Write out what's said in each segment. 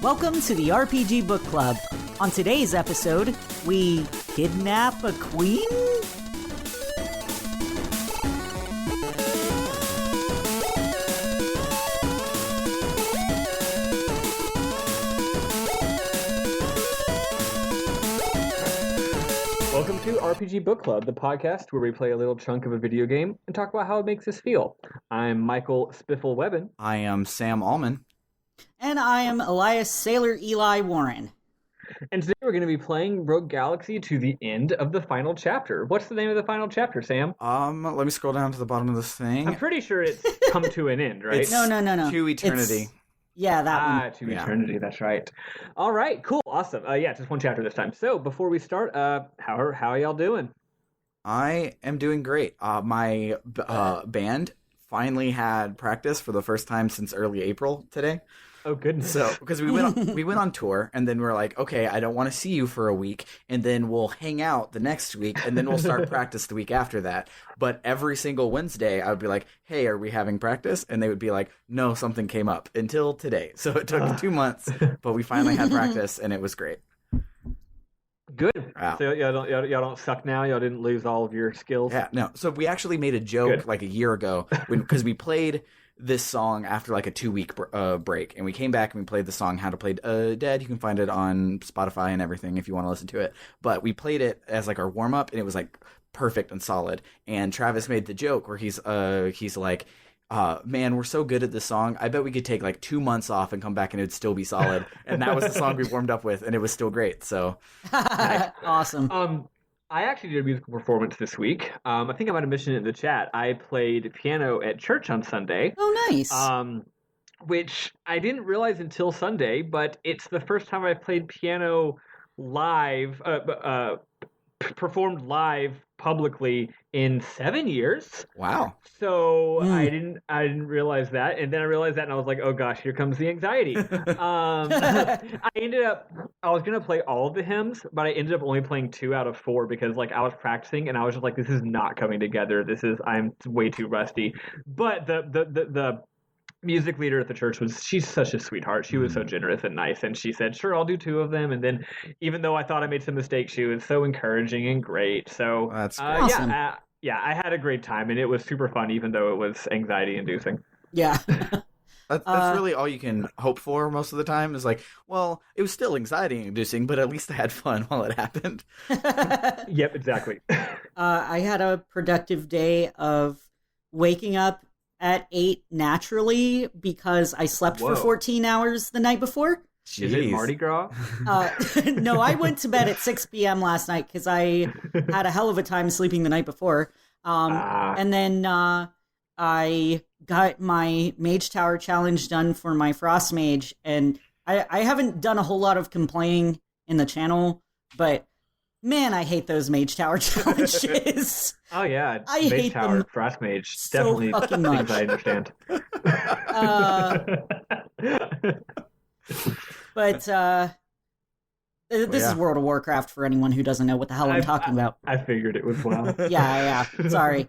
Welcome to the RPG Book Club. On today's episode, we kidnap a queen? Welcome to RPG Book Club, the podcast where we play a little chunk of a video game and talk about how it makes us feel. I'm Michael Spiffle-Webben. I am Sam Allman. And I am Elias Sailor Eli Warren. And today we're going to be playing Rogue Galaxy to the end of the final chapter. What's the name of the final chapter, Sam? Let me scroll down to the bottom of this thing. I'm pretty sure it's come to an end, right? It's No. To Eternity. Yeah, that one. To Eternity, that's right. All right, cool, awesome. Just one chapter this time. So before we start, how are y'all doing? I am doing great. My band finally had practice for the first time since early April today. Oh, goodness. So, because we went on tour, and then we're like, okay, I don't want to see you for a week, and then we'll hang out the next week, and then we'll start practice the week after that. But every single Wednesday, I would be like, hey, are we having practice? And they would be like, no, something came up until today. So it took 2 months, but we finally had practice, and it was great. Good. Wow. So y'all don't suck now? Y'all didn't lose all of your skills? Yeah, no. So we actually made a joke like a year ago because we played this song after like a 2-week break, and we came back and we played the song How to Play Dead. You can find it on Spotify and everything if you want to listen to it, but we played it as like our warm-up, and it was like perfect and solid. And Travis made the joke where he's like, man, we're so good at this song, I bet we could take like 2 months off and come back and it would still be solid. And that was the song we warmed up with, and it was still great. So Awesome. I actually did a musical performance this week. I think I might have mentioned it in the chat. I played piano at church on Sunday. Oh, nice. Which I didn't realize until Sunday, but it's the first time I played piano live, performed live publicly in 7 years. wow. So I didn't realize that, and then I realized that, and I was like, oh gosh, here comes the anxiety. I was gonna play all of the hymns, but I ended up only playing 2 out of 4 because like I was practicing, and I was just like, this is not coming together. I'm way too rusty. But the music leader at the church she's such a sweetheart. She was so generous and nice, and she said, sure, I'll do 2 of them. And then even though I thought I made some mistakes, she was so encouraging and great. So That's great. Awesome. I had a great time, and it was super fun, even though it was anxiety-inducing. Yeah. That's really all you can hope for most of the time is like, well, it was still anxiety-inducing, but at least I had fun while it happened. Yep, exactly. I had a productive day of waking up at 8 naturally because I slept for 14 hours the night before. Is it Mardi Gras? No, I went to bed at 6 p.m. last night because I had a hell of a time sleeping the night before. And then I got my Mage Tower challenge done for my Frost Mage. And I haven't done a whole lot of complaining in the channel, but man, I hate those Mage Tower challenges. Oh, yeah. I Mage hate Tower, them Frost Mage. so Definitely fucking things much. I understand. But this is World of Warcraft for anyone who doesn't know what the hell I'm talking about. I figured it was well. Yeah. Sorry.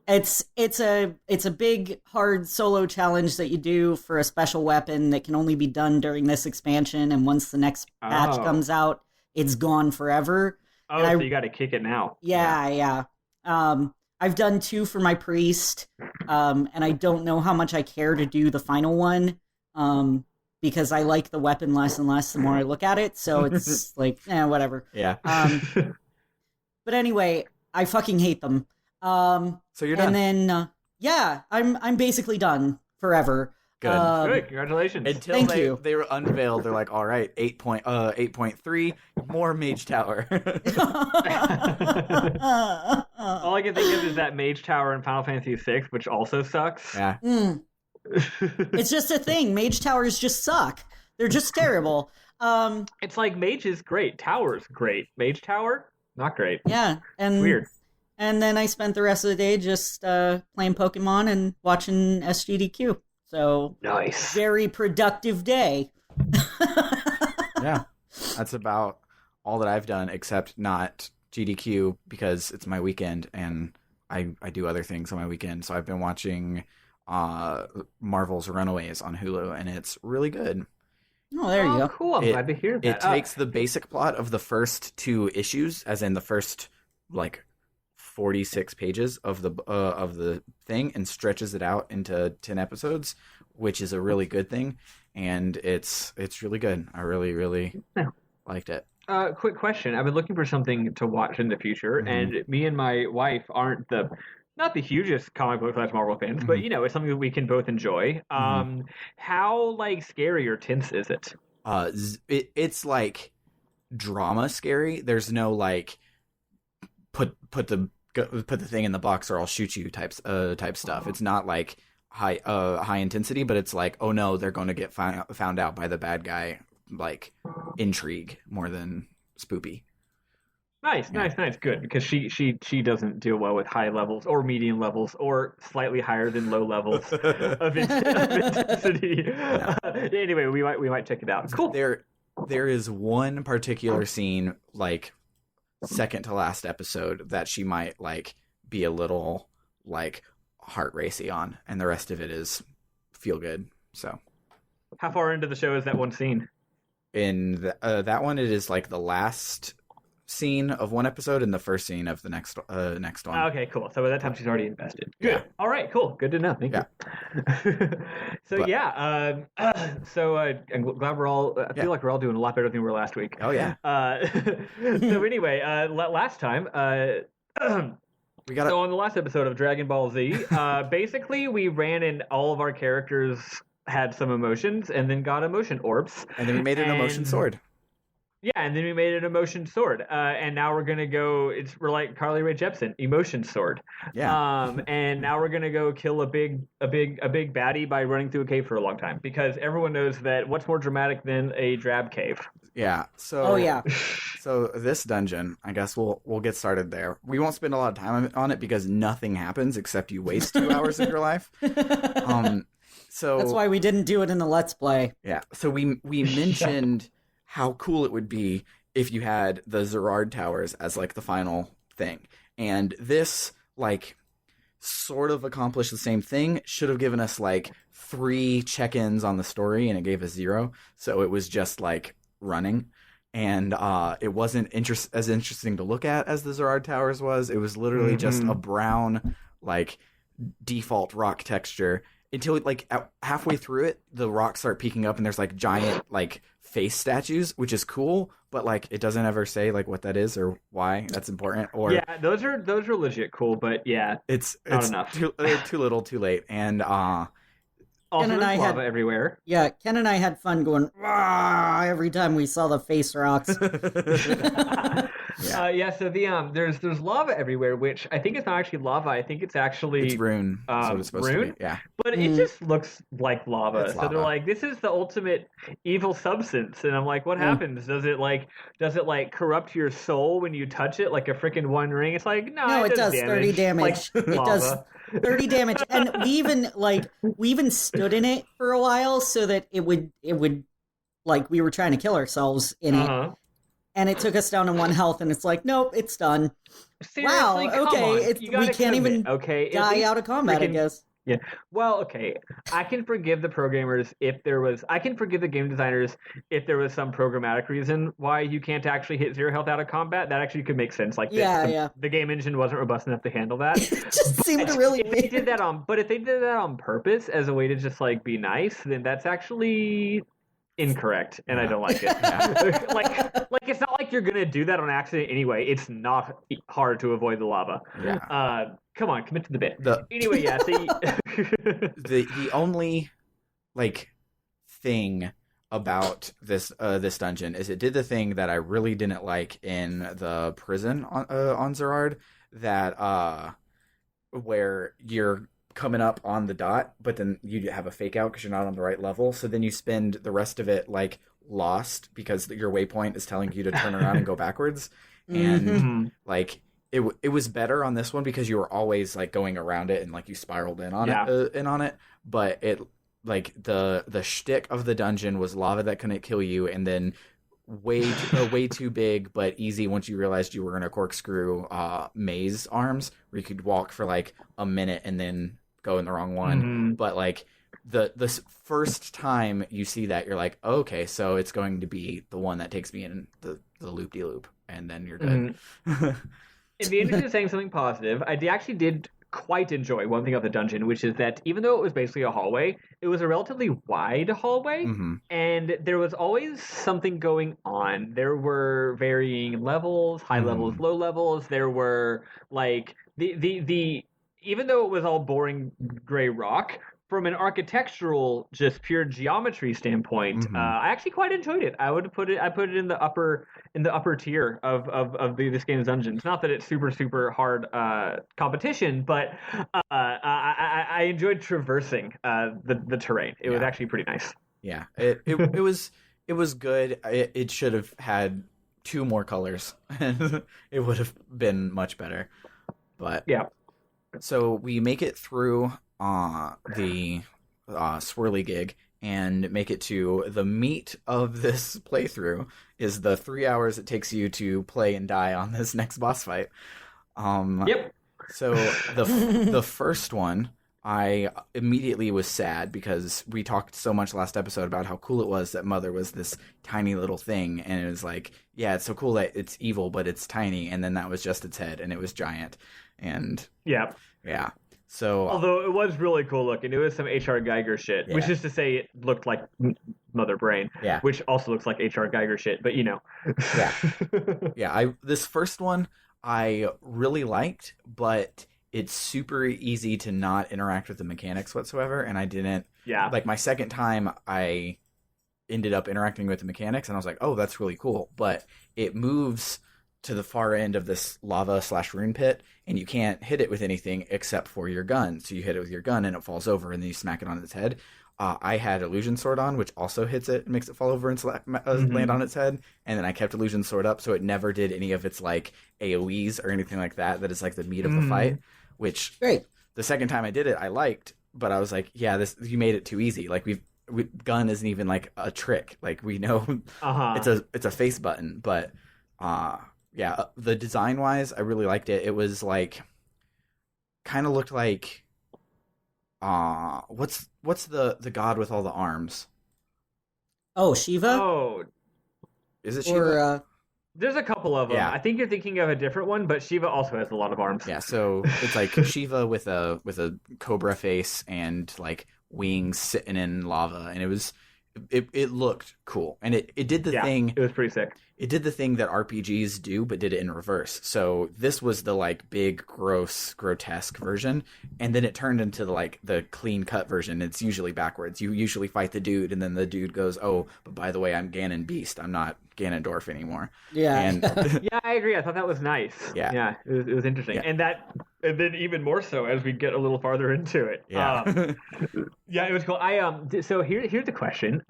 It's a big hard solo challenge that you do for a special weapon that can only be done during this expansion, and once the next patch comes out, it's gone forever. Oh, so you got to kick it now. Yeah. I've done 2 for my priest, and I don't know how much I care to do the final one, because I like the weapon less and less the more I look at it, so it's like, whatever. Yeah. But anyway, I fucking hate them. So you're done. And then, I'm basically done forever. Good. Good, congratulations. Until they were unveiled, they're like, all right, 8.3, more Mage Tower. All I can think of is that Mage Tower in Final Fantasy VI, which also sucks. Yeah. It's just a thing. Mage Towers just suck. They're just terrible. It's like Mage is great, Tower's great. Mage Tower, not great. Yeah. And Weird. And then I spent the rest of the day just playing Pokemon and watching SGDQ. So nice. Very productive day. Yeah. That's about all that I've done, except not GDQ because it's my weekend and I do other things on my weekend. So I've been watching Marvel's Runaways on Hulu, and it's really good. Oh, there you go. Cool. I'm glad to hear that. It takes the basic plot of the first 2 issues, as in the first, like, 46 pages of the thing, and stretches it out into 10 episodes, which is a really good thing, and it's really good. I really, really liked it. Quick question. I've been looking for something to watch in the future, and me and my wife aren't not the hugest comic book / Marvel fans, but it's something that we can both enjoy. How like scary or tense is it? It's like drama scary. There's no like put the thing in the box or I'll shoot you type stuff. It's not like high intensity, but it's like, oh no, they're going to get found out by the bad guy, like intrigue more than spoopy. Nice. Good, because she doesn't deal well with high levels or medium levels or slightly higher than low levels of intensity. No. Anyway, we might check it out. Cool. There is one particular scene, like second to last episode, that she might like be a little like heart racy on, and the rest of it is feel good. So, how far into the show is that one scene? In that one, it is like the last scene of one episode and the first scene of the next one. Okay, cool. So by that time she's already invested. Good. Yeah. All right, cool. Good to know. Thank you. So I'm glad we're all. I feel like we're all doing a lot better than we were last week. Oh yeah. So anyway, last time. So on the last episode of Dragon Ball Z, basically we ran and all of our characters had some emotions and then got emotion orbs. And then we made an emotion sword. Yeah, and then we made an emotion sword, and now we're gonna go. We're like Carly Rae Jepsen, emotion sword. Yeah. And now we're gonna go kill a big baddie by running through a cave for a long time, because everyone knows that what's more dramatic than a drab cave? Yeah. So. Oh yeah. So this dungeon, I guess we'll get started there. We won't spend a lot of time on it because nothing happens except you waste 2 hours of your life. So that's why we didn't do it in the Let's Play. Yeah. So we mentioned how cool it would be if you had the Zerard Towers as like the final thing. And this like sort of accomplished the same thing. Should have given us like 3 check-ins on the story and it gave us 0. So it was just like running. And it wasn't as interesting to look at as the Zerard Towers was. It was literally just a brown like default rock texture until like halfway through it, the rocks start peeking up and there's like giant like face statues, which is cool, but like it doesn't ever say like what that is or why that's important. Or yeah, those are legit cool, but yeah, it's not enough. Too little, too late, and also Ken and I lava everywhere. Yeah, Ken and I had fun going every time we saw the face rocks. So there's lava everywhere, which I think it's not actually lava. I think it's actually rune. That's what it's supposed to be. Yeah, but it just looks like lava. So they're like, this is the ultimate evil substance, and I'm like, what happens? Does it like corrupt your soul when you touch it like a freaking One Ring? It's like no, it does 30 damage. Like it does 30 damage, and we even stood in it for a while so that it would like we were trying to kill ourselves in it. And it took us down to 1 health, and it's like, nope, it's done. Seriously, wow, okay, we can't even die out of combat, I guess. Yeah. Well, okay. I can forgive the programmers I can forgive the game designers if there was some programmatic reason why you can't actually hit 0 health out of combat. That actually could make sense. Like, the game engine wasn't robust enough to handle that. It just seemed really weird. But if they did that on purpose as a way to just like be nice, then that's actually incorrect, and I don't like it. like it's not like you're gonna do that on accident anyway. It's not hard to avoid the lava. Yeah. Come on, commit to the bit. Anyway, yeah. See, the only like thing about this dungeon is it did the thing that I really didn't like in the prison on Zerard, that where you're coming up on the dot, but then you have a fake out because you're not on the right level. So then you spend the rest of it like lost because your waypoint is telling you to turn around and go backwards. And like it was better on this one because you were always like going around it and like you spiraled in on it. But it like the shtick of the dungeon was lava that couldn't kill you, and then way too big but easy once you realized you were gonna corkscrew maze arms where you could walk for like a minute and then go in the wrong one. But like the first time you see that, you're like, oh, okay, so it's going to be the one that takes me in the loop-de-loop, and then you're good. In the interest of saying something positive, actually did quite enjoy one thing of the dungeon, which is that even though it was basically a hallway, it was a relatively wide hallway, and there was always something going on. There were varying levels, high levels, low levels. There were like the even though it was all boring gray rock, from an architectural, just pure geometry standpoint, I actually quite enjoyed it. I put it in the upper tier of this game's dungeons. Not that it's super hard competition, but I enjoyed traversing the terrain. It was actually pretty nice. Yeah, it was good. It should have had 2 more colors. It would have been much better. But yeah. So we make it through the swirly gig and make it to the meat of this playthrough is the 3 hours it takes you to play and die on this next boss fight. Yep. So the first one, I immediately was sad because we talked so much last episode about how cool it was that Mother was this tiny little thing, and it was like, yeah, it's so cool that it's evil, but it's tiny, and then that was just its head, and it was giant. And yeah. So although it was really cool looking, it was some H.R. Geiger shit, which is to say it looked like Mother Brain, which also looks like H.R. Geiger shit, but you know. This first one I really liked, but it's super easy to not interact with the mechanics whatsoever, and I didn't. Yeah. Like my second time, I ended up interacting with the mechanics, and I was like, oh, that's really cool, but it moves to the far end of this lava/rune pit, and you can't hit it with anything except for your gun. So you hit it with your gun, and it falls over, and then you smack it on its head. I had Illusion Sword on, which also hits it and makes it fall over and land on its head. And then I kept Illusion Sword up, so it never did any of its like AoEs or anything like that. That is like the meat of the fight. Which the second time I did it, I liked, but I was like, yeah, you made it too easy. Like gun isn't even like a trick. Like we know it's a face button, but the design wise, I really liked it. It was like kind of looked like what's the god with all the arms? Oh, Shiva? Oh. Is it Shiva? There's a couple of them. Yeah. I think you're thinking of a different one, but Shiva also has a lot of arms. Yeah, so it's like Shiva with a cobra face and like wings sitting in lava, and it looked cool, and it did the thing. It was pretty sick. It did the thing that RPGs do, but did it in reverse. So this was the like big, gross, grotesque version, and then it turned into the clean cut version. It's usually backwards. You usually fight the dude, and then the dude goes, "Oh, but by the way, I'm Ganon Beast. I'm not Ganondorf anymore." Yeah, and yeah, I agree. I thought that was nice. Yeah, it was interesting, and then even more so as we get a little farther into it. Yeah, yeah, it was cool. So here's the question.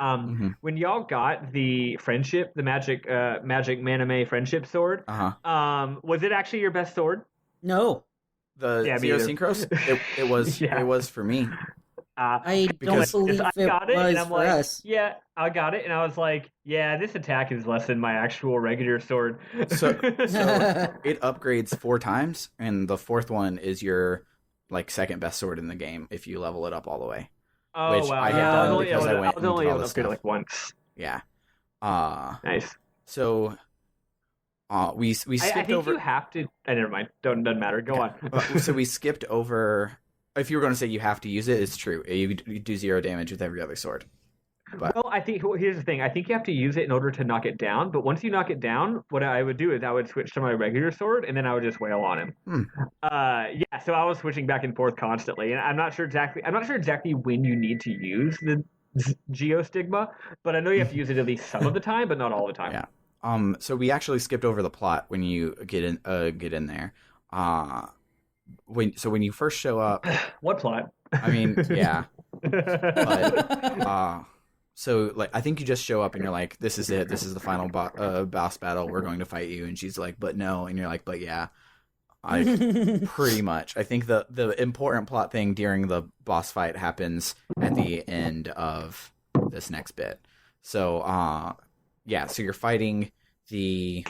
When y'all got the friendship, the magic Maname friendship sword, was it actually your best sword? No. The Zero Synchros? It was. It was for me. I don't believe it was for us. Yeah, I got it, and I was like, yeah, this attack is less than my actual regular sword. So it upgrades 4 times, and the 4th one is your second best sword in the game if you level it up all the way. Oh, which wow. I had done because I went into all this stuff. Once. Yeah. Nice. So we skipped over. I think you have to. Never mind. Doesn't matter. Go on. So we skipped over. If you were going to say you have to use it, it's true. You do 0 damage with every other sword. But... Well, I think here's the thing. I think you have to use it in order to knock it down. But once you knock it down, what I would do is I would switch to my regular sword, and then I would just wail on him. Yeah. So I was switching back and forth constantly, and I'm not sure exactly when you need to use the Geostigma, but I know you have to use it at least some of the time, but not all the time. Yeah. So we actually skipped over the plot when you get in there. When you first show up. What plot? I mean, yeah. But, so I think you just show up and you're like, this is it. This is the final boss battle. We're going to fight you. And she's like, but no. And you're like, but yeah. Pretty much. I think the important plot thing during the boss fight happens at the end of this next bit. So, so you're fighting the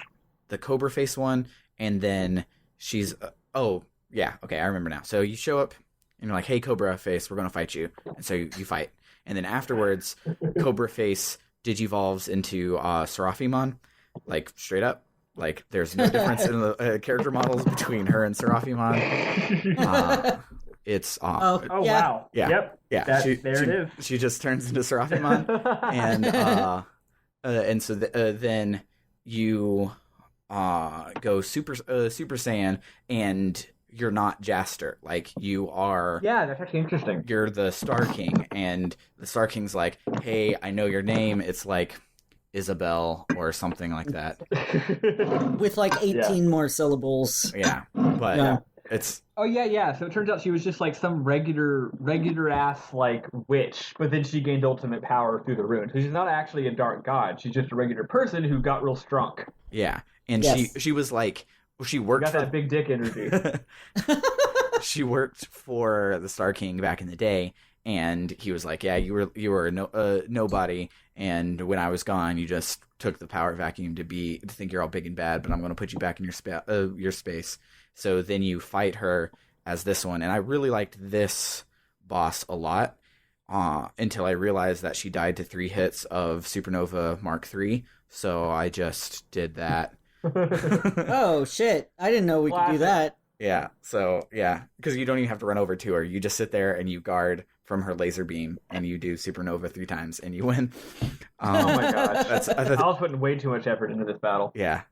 Cobra Face one, and then she's... okay, I remember now. So you show up and you're like, hey, Cobra Face, we're going to fight you. And so you fight. And then afterwards, Cobra Face digivolves into Seraphimon, like straight up. Like there's no difference in the character models between her and Seraphimon. It's oh wow. Yeah. It is. She just turns into Seraphimon, and so then you go Super Saiyan, and you're not Jaster. Like you are. Yeah, that's actually interesting. You're the Star King, and the Star King's like, "Hey, I know your name." It's like Isabel or something like that, with like 18 more syllables. Yeah, but it's. Oh yeah. So it turns out she was just like some regular ass like witch, but then she gained ultimate power through the rune. So she's not actually a dark god. She's just a regular person who got real strong. Yeah, and she was like, she worked got that big dick energy. She worked for the Star King back in the day, and he was like, "Yeah, you were a nobody, and when I was gone, you just took the power vacuum to think you're all big and bad, but I'm going to put you back in your space." So then you fight her as this one, and I really liked this boss a lot until I realized that she died to 3 hits of Supernova Mark III. So I just did that. Oh shit! I didn't know we could do that. Yeah. So yeah, because you don't even have to run over to her. You just sit there and you guard from her laser beam, and you do Supernova 3 times, and you win. Oh my gosh! I was putting way too much effort into this battle. Yeah.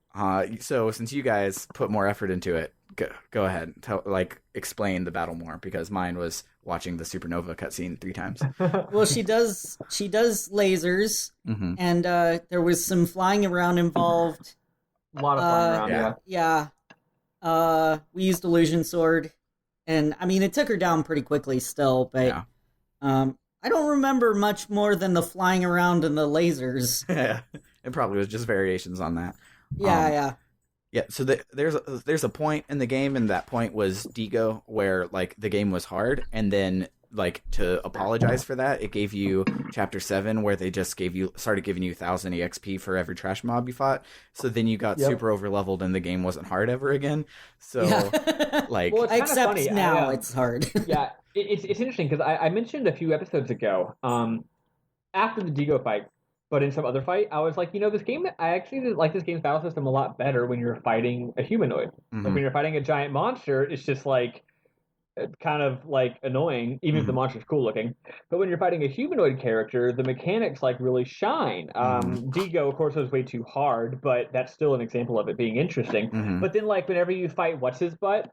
So since you guys put more effort into it, go ahead, explain the battle more, because mine was watching the Supernova cutscene 3 times. Well, she does lasers, and there was some flying around involved. A lot of flying around, yeah. We used Illusion Sword, and I mean it took her down pretty quickly still, but I don't remember much more than the flying around and the lasers. It probably was just variations on that. Yeah. So there's a point in the game, and that point was Digo, where like the game was hard, and then like to apologize for that, it gave you Chapter 7, where they just started giving you 1,000 EXP for every trash mob you fought. So then you got super over leveled, and the game wasn't hard ever again. So like, well, it's except funny. now it's hard. Yeah, it's interesting because I mentioned a few episodes ago, after the Digo fight. But in some other fight, I was like, this game, I actually like this game's battle system a lot better when you're fighting a humanoid. Like when you're fighting a giant monster, it's just like kind of like annoying, even if the monster's cool looking. But when you're fighting a humanoid character, the mechanics like really shine. Digo, of course, was way too hard, but that's still an example of it being interesting. But then like whenever you fight what's his butt,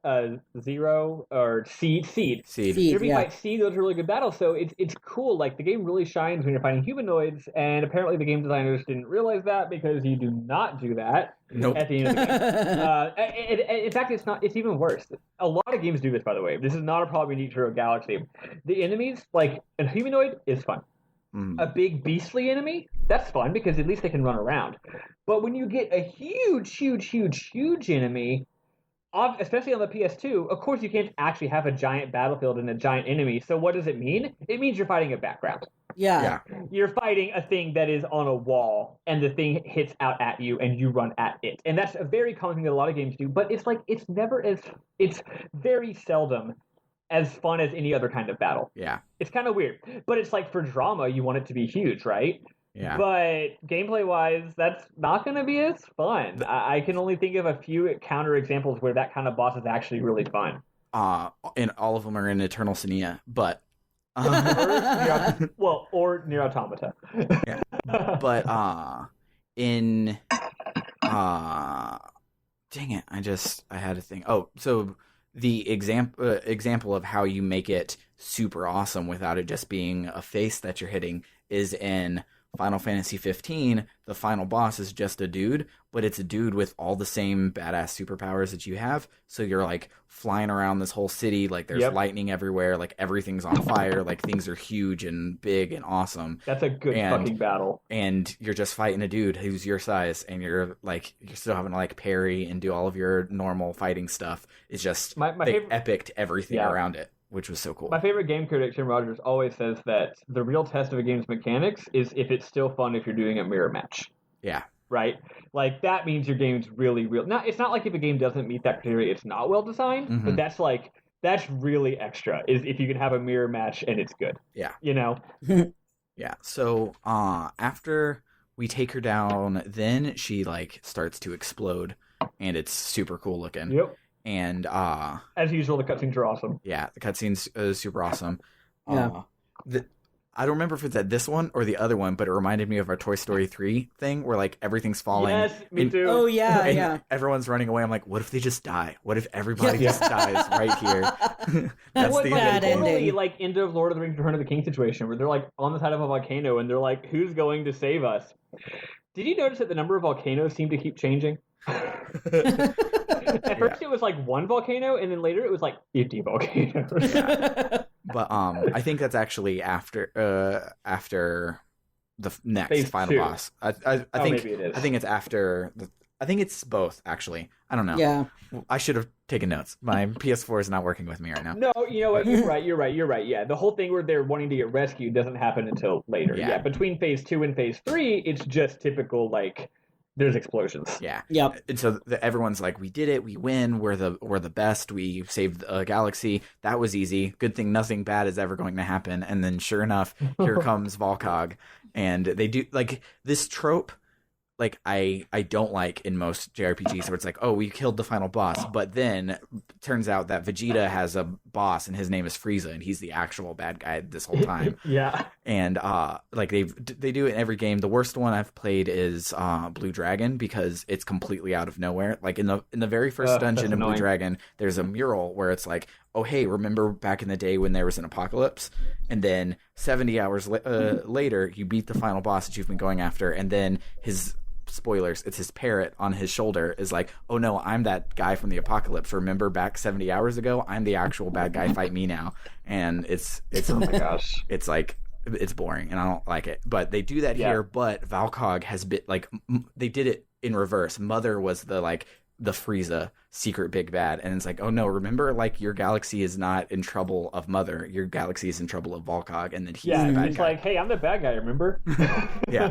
Zero or Seed. Whenever you fight Seed, those are really good battles. So it's cool. Like the game really shines when you're fighting humanoids, and apparently the game designers didn't realize that, because you do not do that. Nope. At the end of the game. In fact, it's even worse. A lot of games do this, by the way. This is not a problem unique to Hero Galaxy. The enemies, like a humanoid, is fun. A big beastly enemy, that's fun because at least they can run around. But when you get a huge enemy, especially on the PS2, of course you can't actually have a giant battlefield and a giant enemy. So what does it mean? It means you're fighting a background. Yeah. You're fighting a thing that is on a wall, and the thing hits out at you, and you run at it. And that's a very common thing that a lot of games do, but it's very seldom as fun as any other kind of battle. Yeah. It's kind of weird. But it's like for drama, you want it to be huge, right? Yeah. But gameplay-wise, that's not going to be as fun. I can only think of a few counter examples where that kind of boss is actually really fun. And all of them are in Eternal Senia, but... or Nier Automata. Yeah. But dang it, I had a thing. Oh, so the example of how you make it super awesome without it just being a face that you're hitting is in Final Fantasy 15. The final boss is just a dude, but it's a dude with all the same badass superpowers that you have. So you're like flying around this whole city, like there's lightning everywhere, like everything's on fire, like things are huge and big and awesome. That's a good fucking battle. And you're just fighting a dude who's your size, and you're still having to like parry and do all of your normal fighting stuff. It's just they epicked everything around it, which was so cool. My favorite game critic, Tim Rogers, always says that the real test of a game's mechanics is if it's still fun if you're doing a mirror match. Yeah. Right? Like, that means your game's really real. Now, it's not like if a game doesn't meet that criteria, it's not well designed, but that's like, That's really extra. Is if you can have a mirror match and it's good. Yeah. You know. Yeah. So after we take her down, then she like starts to explode, and it's super cool looking. Yep. And as usual, the cutscenes are awesome. Yeah, the cutscenes is super awesome. Yeah. I don't remember if it's at this one or the other one, but it reminded me of our Toy Story 3 thing where like everything's falling. Yes, me too. Oh yeah. Everyone's running away. I'm like, what if they just die? What if everybody just dies right here? That's the bad ending. Totally like end of Lord of the Rings: Return of the King situation where they're like on the side of a volcano and they're like, who's going to save us? Did you notice that the number of volcanoes seem to keep changing? At first it was like one volcano, and then later it was like 50 volcanoes. Yeah. But I think that's actually after the next Phase final 2. boss. I think maybe it is. I think it's after. I think it's both. Actually, I don't know. Yeah. I should have taken notes. My PS4 is not working with me right now. No, you know what? You're right. Yeah, the whole thing where they're wanting to get rescued doesn't happen until later. Yeah. Yeah, between phase 2 and phase 3, it's just typical like there's explosions. Yeah. Yep. And so everyone's like, we did it. We win. We're the best. We saved a galaxy. That was easy. Good thing nothing bad is ever going to happen. And then sure enough, here comes Volcog. And they do like this trope. Like I don't like in most JRPGs where it's like, oh, we killed the final boss, but then turns out that Vegeta has a boss and his name is Frieza and he's the actual bad guy this whole time. Yeah. And like they do it in every game. The worst one I've played is Blue Dragon because it's completely out of nowhere. Like in the very first dungeon in Blue Dragon, there's a mural where it's like, oh hey, remember back in the day when there was an apocalypse? And then 70 hours later, you beat the final boss that you've been going after, and then his spoilers, it's his parrot on his shoulder is like, oh no, I'm that guy from the apocalypse. Remember back 70 hours ago? I'm the actual bad guy. Fight me now. And it's oh my gosh, it's like it's boring and I don't like it. But they do that here. But Valcog has been like they did it in reverse. Mother was the Frieza secret big bad, and it's like, oh no, remember, like your galaxy is not in trouble of Mother, your galaxy is in trouble of Volcog, and then he's the bad he's guy. Like, hey, I'm the bad guy, remember? Yeah.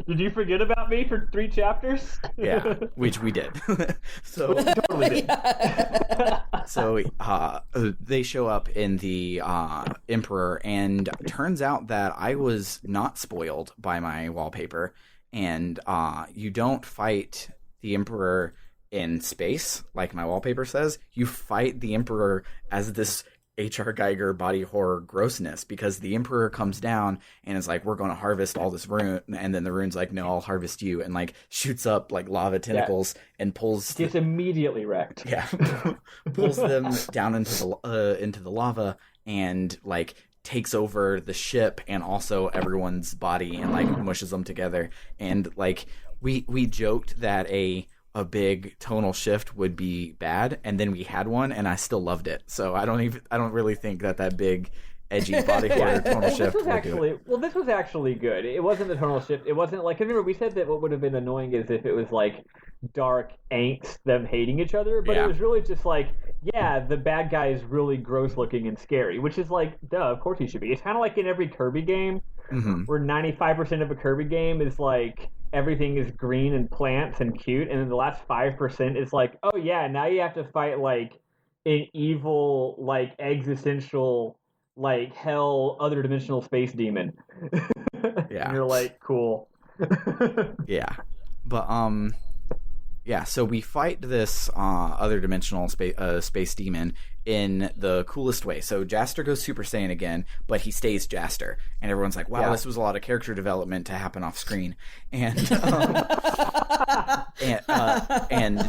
Did you forget about me for 3 chapters? Yeah, which we did. So we totally did. So they show up in the Emperor, and turns out that I was not spoiled by my wallpaper, and you don't fight the Emperor in space, like my wallpaper says. You fight the Emperor as this H.R. Geiger body horror grossness, because the Emperor comes down and is like, we're going to harvest all this rune, and then the rune's like, no, I'll harvest you, and like shoots up like lava tentacles and pulls. Gets immediately wrecked. Yeah, pulls them down into the lava and like takes over the ship and also everyone's body and like mushes them together. And like we joked that a big tonal shift would be bad, and then we had one, and I still loved it. So I don't really think that big edgy body horror tonal shift would do it. Well, this was actually good. It wasn't the tonal shift. It wasn't like, remember we said that what would have been annoying is if it was like dark angst, them hating each other, but it was really just like, yeah, the bad guy is really gross looking and scary, which is like, duh, of course he should be. It's kind of like in every Kirby game, where 95% of a Kirby game is like everything is green and plants and cute, and then the last 5% is like, oh yeah, now you have to fight like an evil, like existential, like hell, other dimensional space demon. Yeah. And you're like, cool. Yeah. But yeah, so we fight this other dimensional space demon in the coolest way. So Jaster goes Super Saiyan again, but he stays Jaster, and everyone's like, "Wow, this was a lot of character development to happen off screen." And and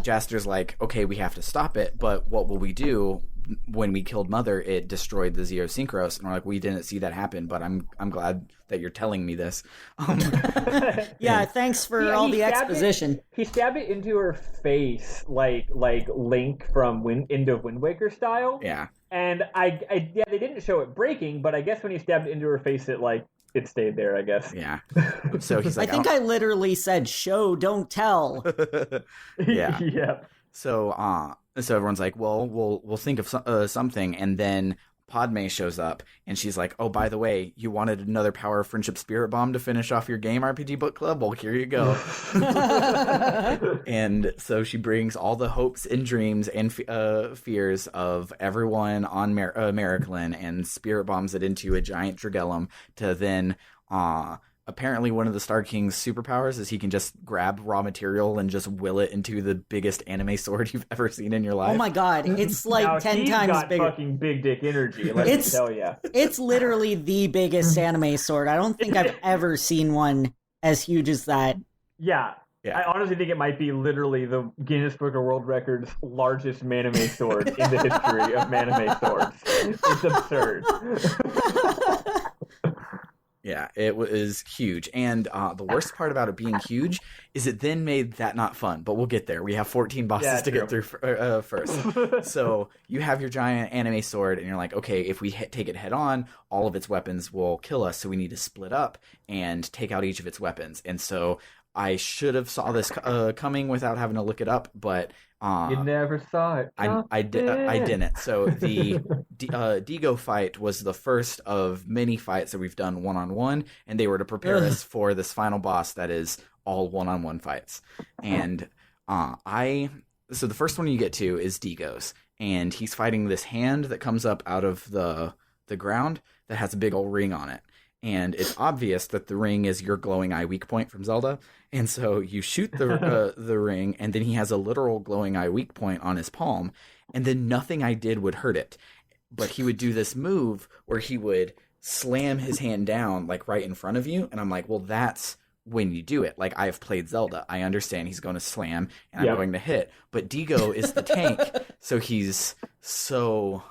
Jaster's like, "Okay, we have to stop it, but what will we do?" When we killed Mother, it destroyed the Zeosynchros, and we're like, we didn't see that happen, but I'm glad that you're telling me this. Yeah, thanks for all the exposition. He stabbed it into her face, like Link from End of Wind Waker style. Yeah, and I they didn't show it breaking, but I guess when he stabbed it into her face, it stayed there, I guess. Yeah. So he's like, I think I literally said, "Show, don't tell." Yeah. Yeah. So everyone's like, well, we'll think of something, and then Padme shows up, and she's like, "Oh, by the way, you wanted another Power of Friendship Spirit Bomb to finish off your game RPG book club? Well, here you go." And so she brings all the hopes and dreams and fears of everyone on Mericlin and spirit bombs it into a giant Dragellum to then... apparently one of the Star King's superpowers is he can just grab raw material and just will it into the biggest anime sword you've ever seen in your life. Oh my god, it's like now, 10 he's times got bigger. Fucking big dick energy, let me tell you. It's literally the biggest anime sword. I don't think I've ever seen one as huge as that. Yeah. I honestly think it might be literally the Guinness Book of World Records largest manime sword in the history of manime swords. It's absurd. Yeah, it was huge. And the worst part about it being huge is it then made that not fun. But we'll get there. We have 14 bosses to get through first. So you have your giant anime sword, and you're like, okay, if we take it head on, all of its weapons will kill us. So we need to split up and take out each of its weapons. And so I should have saw this coming without having to look it up, but... you never saw it. I didn't. So the Digo fight was the first of many fights that we've done one-on-one, and they were to prepare us for this final boss that is all one-on-one fights. And so the first one you get to is Digo's, and he's fighting this hand that comes up out of the ground that has a big old ring on it. And it's obvious that the ring is your glowing eye weak point from Zelda. And so you shoot the ring, and then he has a literal glowing eye weak point on his palm. And then nothing I did would hurt it. But he would do this move where he would slam his hand down, like right in front of you. And I'm like, well, that's when you do it. Like, I've played Zelda. I understand he's going to slam, and I'm going to hit. But Digo is the tank, so he's so...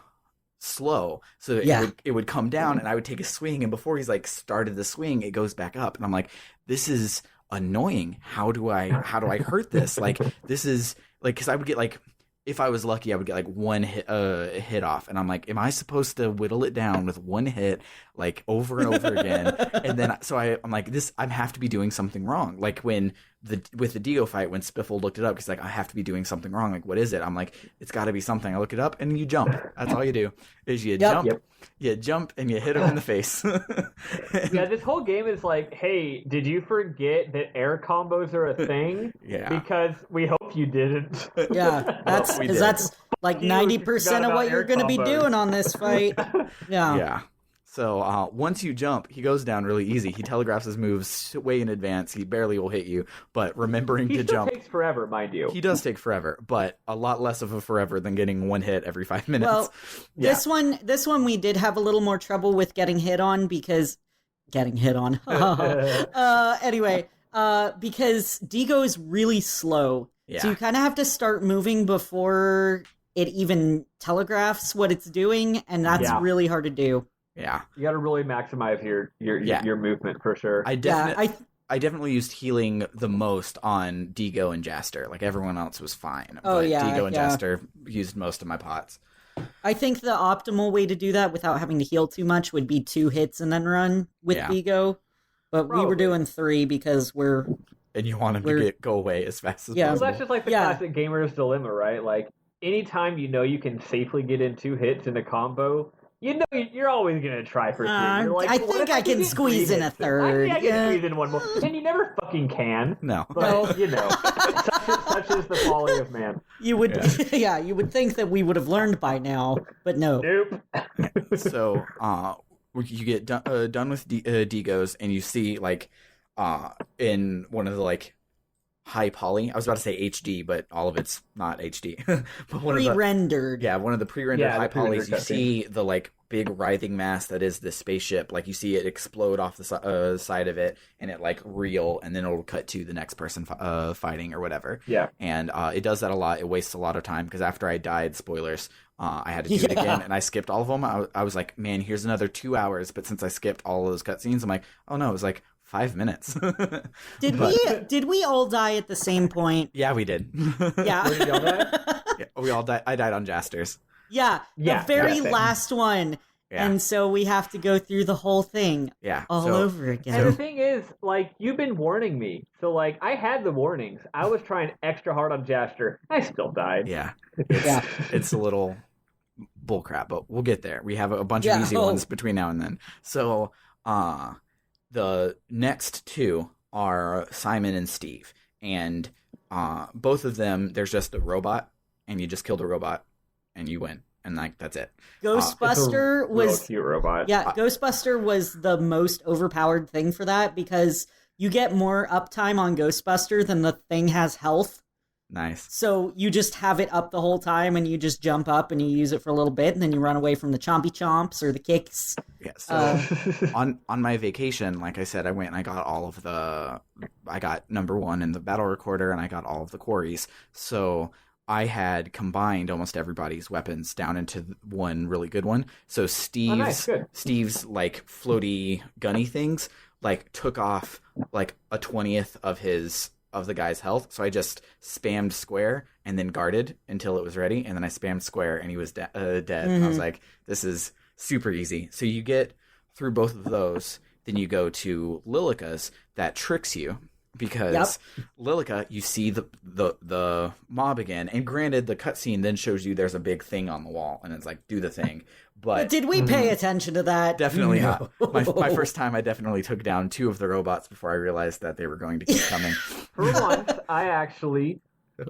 slow, so it would come down, and I would take a swing, and before he's like started the swing, it goes back up, and I'm like, this is annoying. How do I hurt this? Like, this is like, because I would get like, if I was lucky, I would get like one hit off, and I'm like, am I supposed to whittle it down with one hit, like over and over again? And then so I'm like, this, I have to be doing something wrong. Like with the Dio fight, when Spiffle looked it up, he's like, I have to be doing something wrong. Like, what is it? I'm like, it's got to be something. I look it up, and you jump. That's all you do. Is you jump. Yep. You jump and you hit him in the face. Yeah, this whole game is like, hey, did you forget that air combos are a thing? Yeah. Because we hope you didn't. Yeah, that's like 90% of what you're going to be doing on this fight. Yeah. Yeah. So once you jump, he goes down really easy. He telegraphs his moves way in advance. He barely will hit you, but remembering to jump... He takes forever, mind you. He does take forever, but a lot less of a forever than getting one hit every 5 minutes. Well, this one we did have a little more trouble with getting hit on because... Getting hit on. Anyway, because Digo is really slow. Yeah. So you kind of have to start moving before it even telegraphs what it's doing, and that's really hard to do. Yeah, you got to really maximize your movement for sure. I definitely used healing the most on Digo and Jaster. Like, everyone else was fine. Digo and Jaster used most of my pots. I think the optimal way to do that without having to heal too much would be 2 hits and then run with Digo. But we were doing 3 because we're... And you want him to go away as fast as possible. Well, that's just like the classic gamer's dilemma, right? Like, anytime you know you can safely get in 2 hits in a combo... You know, you're always going to try for 3. You're like, I think I can squeeze in a third. I think I can squeeze in one more. And you never fucking can. No. But, you know, such is the folly of man. You would, you would think that we would have learned by now, but no. Nope. So, you get done with Digos, and you see, like, in one of the, like, high poly. I was about to say HD, but all of it's not HD. But pre-rendered. One of the pre-rendered high polys, you see the like big writhing mass that is the spaceship. Like, you see it explode off the side of it, and it like reel, and then it'll cut to the next person fighting or whatever. Yeah. And it does that a lot. It wastes a lot of time, because after I died, spoilers, I had to do it again, and I skipped all of them. I was like, man, here's another 2 hours. But since I skipped all of those cutscenes, I'm like, oh no, it was like 5 minutes. Did we all die at the same point? Yeah, we did. Yeah. Where did y'all die? Yeah, we all died. I died on Jaster's. Yeah, the very last one. Yeah. And so we have to go through the whole thing all over again. And the thing is, like, you've been warning me. So, like, I had the warnings. I was trying extra hard on Jaster. I still died. Yeah. It's a little bullcrap, but we'll get there. We have a bunch of easy ones between now and then. So the next two are Simon and Steve, and both of them, there's just a robot, and you just killed a robot, and you win, and like that's it. Ghostbuster was cute robot. Yeah, Ghostbuster was the most overpowered thing for that because you get more uptime on Ghostbuster than the thing has health. Nice. So you just have it up the whole time, and you just jump up and you use it for a little bit, and then you run away from the chompy chomps or the kicks. Yeah. So on my vacation, like I said, I went and I got I got number 1 in the battle recorder, and I got all of the quarries. So I had combined almost everybody's weapons down into one really good one. So Steve's like floaty gunny things like took off like a 20th of the guy's health. So I just spammed square and then guarded until it was ready, and then I spammed square and he was dead. I was like, this is super easy. So you get through both of those, then you go to Lilica's that tricks you, because Lilica, you see the mob again, and granted the cutscene then shows you there's a big thing on the wall, and it's like, do the thing. But did we pay attention to that? Definitely not. My first time, I definitely took down 2 of the robots before I realized that they were going to keep coming. For once, I actually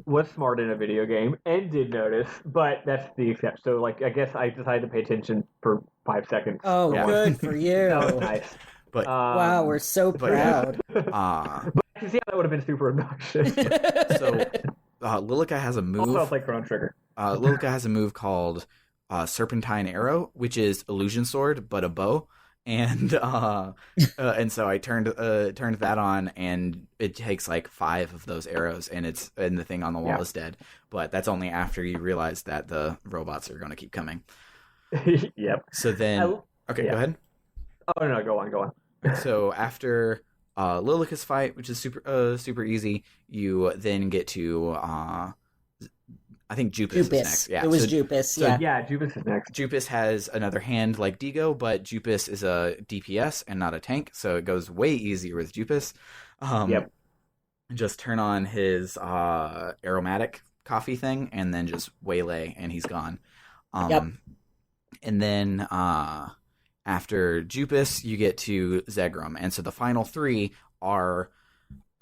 was smart in a video game and did notice, but that's the exception. So, like, I guess I decided to pay attention for 5 seconds. Oh, good for you. That was nice. But wow, we're so proud. But I can see how that would have been super obnoxious. So, Lilica has a move. Also, like Chrono Trigger. Lilica has a move called Serpentine Arrow, which is illusion sword but a bow, and so I turned that on, and it takes like 5 of those arrows, and the thing on the wall is dead. But that's only after you realize that the robots are going to keep coming. Yep. So then, go ahead. Oh no, go on. So after Lilica's fight, which is super easy, you then get to I think Jupus is next. Yeah, it was Jupus. Yeah, Jupus is next. Jupus has another hand like Digo, but Jupus is a DPS and not a tank, so it goes way easier with Jupus. Just turn on his aromatic coffee thing, and then just waylay, and he's gone. And then after Jupus, you get to Zegrum, and so the final 3 are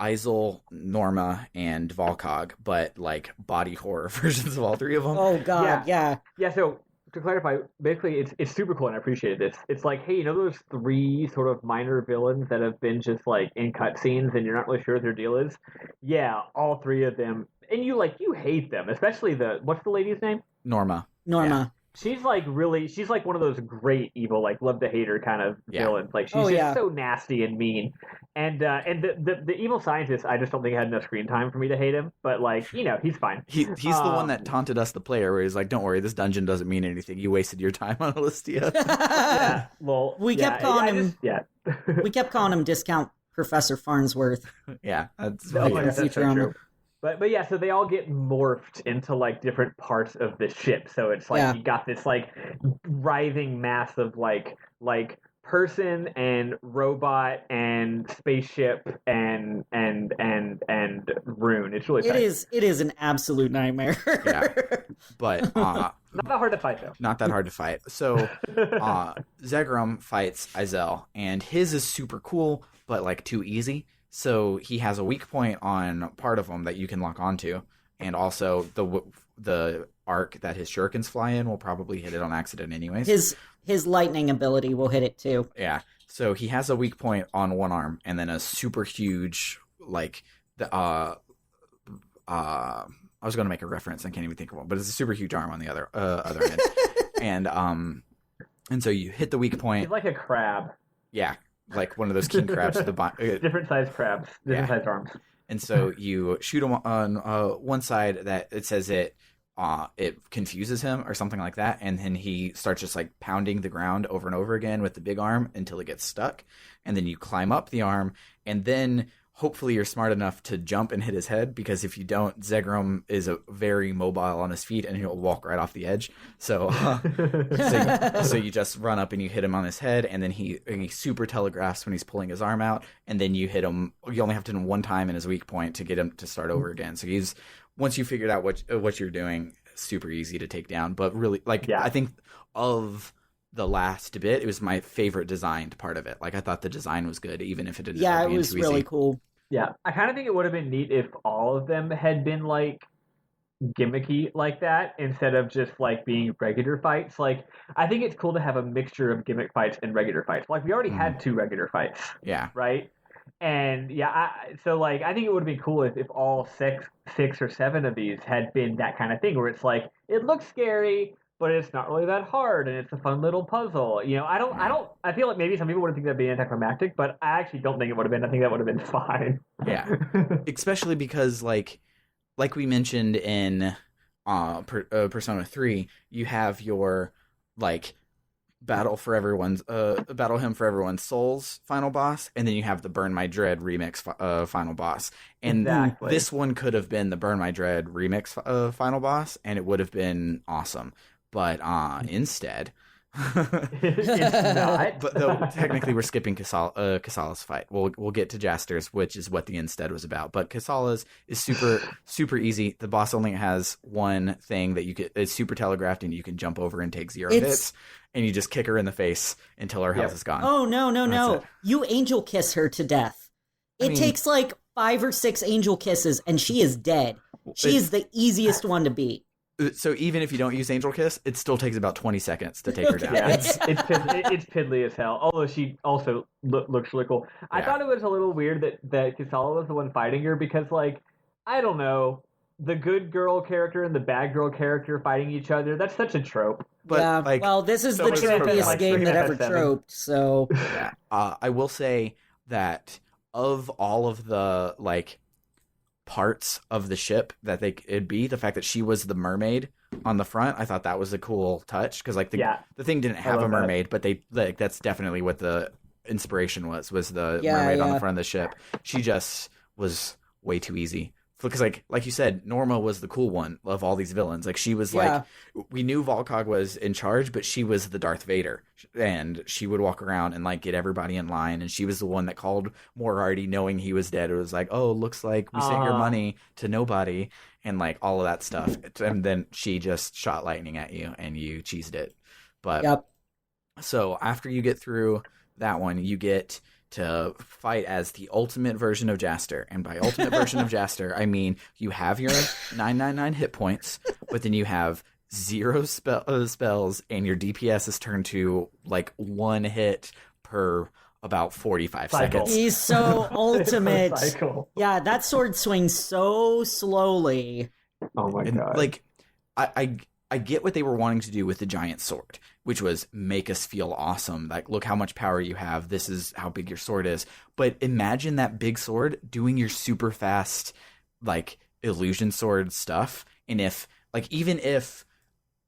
Isel, Norma, and Volcog, but like body horror versions of all 3 of them. Oh god, yeah. So to clarify, basically it's super cool, and I appreciated this. It's like, hey, you know those 3 sort of minor villains that have been just like in cutscenes and you're not really sure what their deal is? Yeah, all 3 of them, and you hate them, especially what's the lady's name? Norma. Yeah. She's like one of those great evil, like love to hate her kind of villains. Like she's just so nasty and mean. And the evil scientist, I just don't think had enough screen time for me to hate him. But like, he's fine. He's the one that taunted us, the player, where he's like, "Don't worry, this dungeon doesn't mean anything. You wasted your time on Alistia." Yeah. Well, we kept calling him. We kept calling him Discount Professor Farnsworth. Yeah, that's true. But yeah, so they all get morphed into like different parts of the ship. So it's like you got this like writhing mass of like person and robot and spaceship and rune. It's really tight. It is an absolute nightmare. But not that hard to fight though. Not that hard to fight. So Zegrum fights Isel, and his is super cool, but like too easy. So he has a weak point on part of him that you can lock onto, and also the arc that his shurikens fly in will probably hit it on accident anyways. His lightning ability will hit it too. Yeah. So he has a weak point on one arm, and then a super huge like I was going to make a reference, I can't even think of one, but it's a super huge arm on the other end, and so you hit the weak point. He's like a crab. Yeah. Like one of those king crabs with the different sized crabs, different sized arms. And so you shoot him on one side that it says it confuses him or something like that, and then he starts just like pounding the ground over and over again with the big arm until it gets stuck, and then you climb up the arm, and then hopefully you're smart enough to jump and hit his head, because if you don't, Zegrum is very mobile on his feet and he'll walk right off the edge. So so you just run up and you hit him on his head, and then he super telegraphs when he's pulling his arm out, and then you hit him. You only have to hit him one time in his weak point to get him to start over again. So once you figured out what you're doing, super easy to take down. But really, like, I think of the last bit, it was my favorite designed part of it. Like, I thought the design was good, even if it didn't. Yeah, it was really cool. Yeah, I kind of think it would have been neat if all of them had been like gimmicky like that instead of just like being regular fights. Like, I think it's cool to have a mixture of gimmick fights and regular fights. Like, we already had 2 regular fights. Yeah. Right. And so like I think it would have been cool if all six or 7 of these had been that kind of thing where it's like it looks scary, but it's not really that hard, and it's a fun little puzzle. You know, I feel like maybe some people would think that'd be anticlimactic, but I actually don't think it would have been. I think that would have been fine. Yeah, especially because like we mentioned in Persona 3, you have your like battle hymn for everyone's souls final boss, and then you have the Burn My Dread remix final boss, and this one could have been the Burn My Dread remix final boss, and it would have been awesome, but instead it's not. But though technically we're skipping Kasala's fight. We'll get to Jaster's, which is what the instead was about. But Kasala's is super easy. The boss only has one thing that it's super telegraphed, and you can jump over and take 0 hits, and you just kick her in the face until her health is gone. Oh no! You angel kiss her to death. It takes like 5 or 6 angel kisses, and she is dead. She is the easiest one to beat. So even if you don't use Angel Kiss, it still takes about 20 seconds to take her down. Yeah, it's piddly as hell. Although she also looks really cool. I thought it was a little weird that Kasala was the one fighting her because, like, I don't know, the good girl character and the bad girl character fighting each other, that's such a trope. But, yeah, like, well, this is the tropiest game that ever troped, so... Yeah. I will say that of all of the, like, parts of the ship that it'd be, the fact that she was the mermaid on the front, I thought that was a cool touch, because like the thing didn't have a mermaid, but they like that's definitely what the inspiration was the mermaid on the front of the ship. She just was way too easy, because like you said, Norma was the cool one of all these villains. Like, she was like, we knew Volcog was in charge, but she was the Darth Vader, and she would walk around and like get everybody in line, and she was the one that called Moriarty knowing he was dead. It was like, oh, looks like we sent your money to nobody, and like all of that stuff. And then she just shot lightning at you and you cheesed it. But so after you get through that one, you get to fight as the ultimate version of Jaster. And by ultimate version of Jaster, I mean you have your 999 hit points, but then you have 0 spells, and your DPS is turned to like 1 hit per about 45 seconds. He's so ultimate. Yeah, that sword swings so slowly. Oh my god. Like, I get what they were wanting to do with the giant sword, which was make us feel awesome. Like, look how much power you have. This is how big your sword is. But imagine that big sword doing your super fast, like, illusion sword stuff. And even if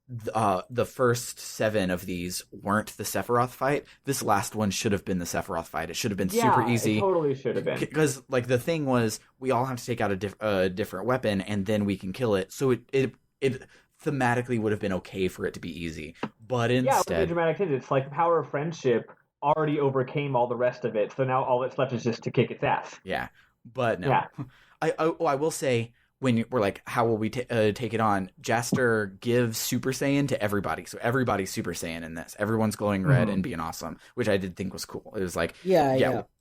the first 7 of these weren't the Sephiroth fight, this last one should have been the Sephiroth fight. It should have been super easy. It totally should have been. Because, like, the thing was, we all have to take out a different weapon, and then we can kill it. So it thematically would have been okay for it to be easy, but instead, with the dramatic hit, it's like the power of friendship already overcame all the rest of it, so now all that's left is just to kick its ass. Yeah, but no. Yeah. I will say, when we're like, how will we take it on? Jaster gives Super Saiyan to everybody, so everybody's Super Saiyan in this. Everyone's glowing red and being awesome, which I did think was cool. It was like,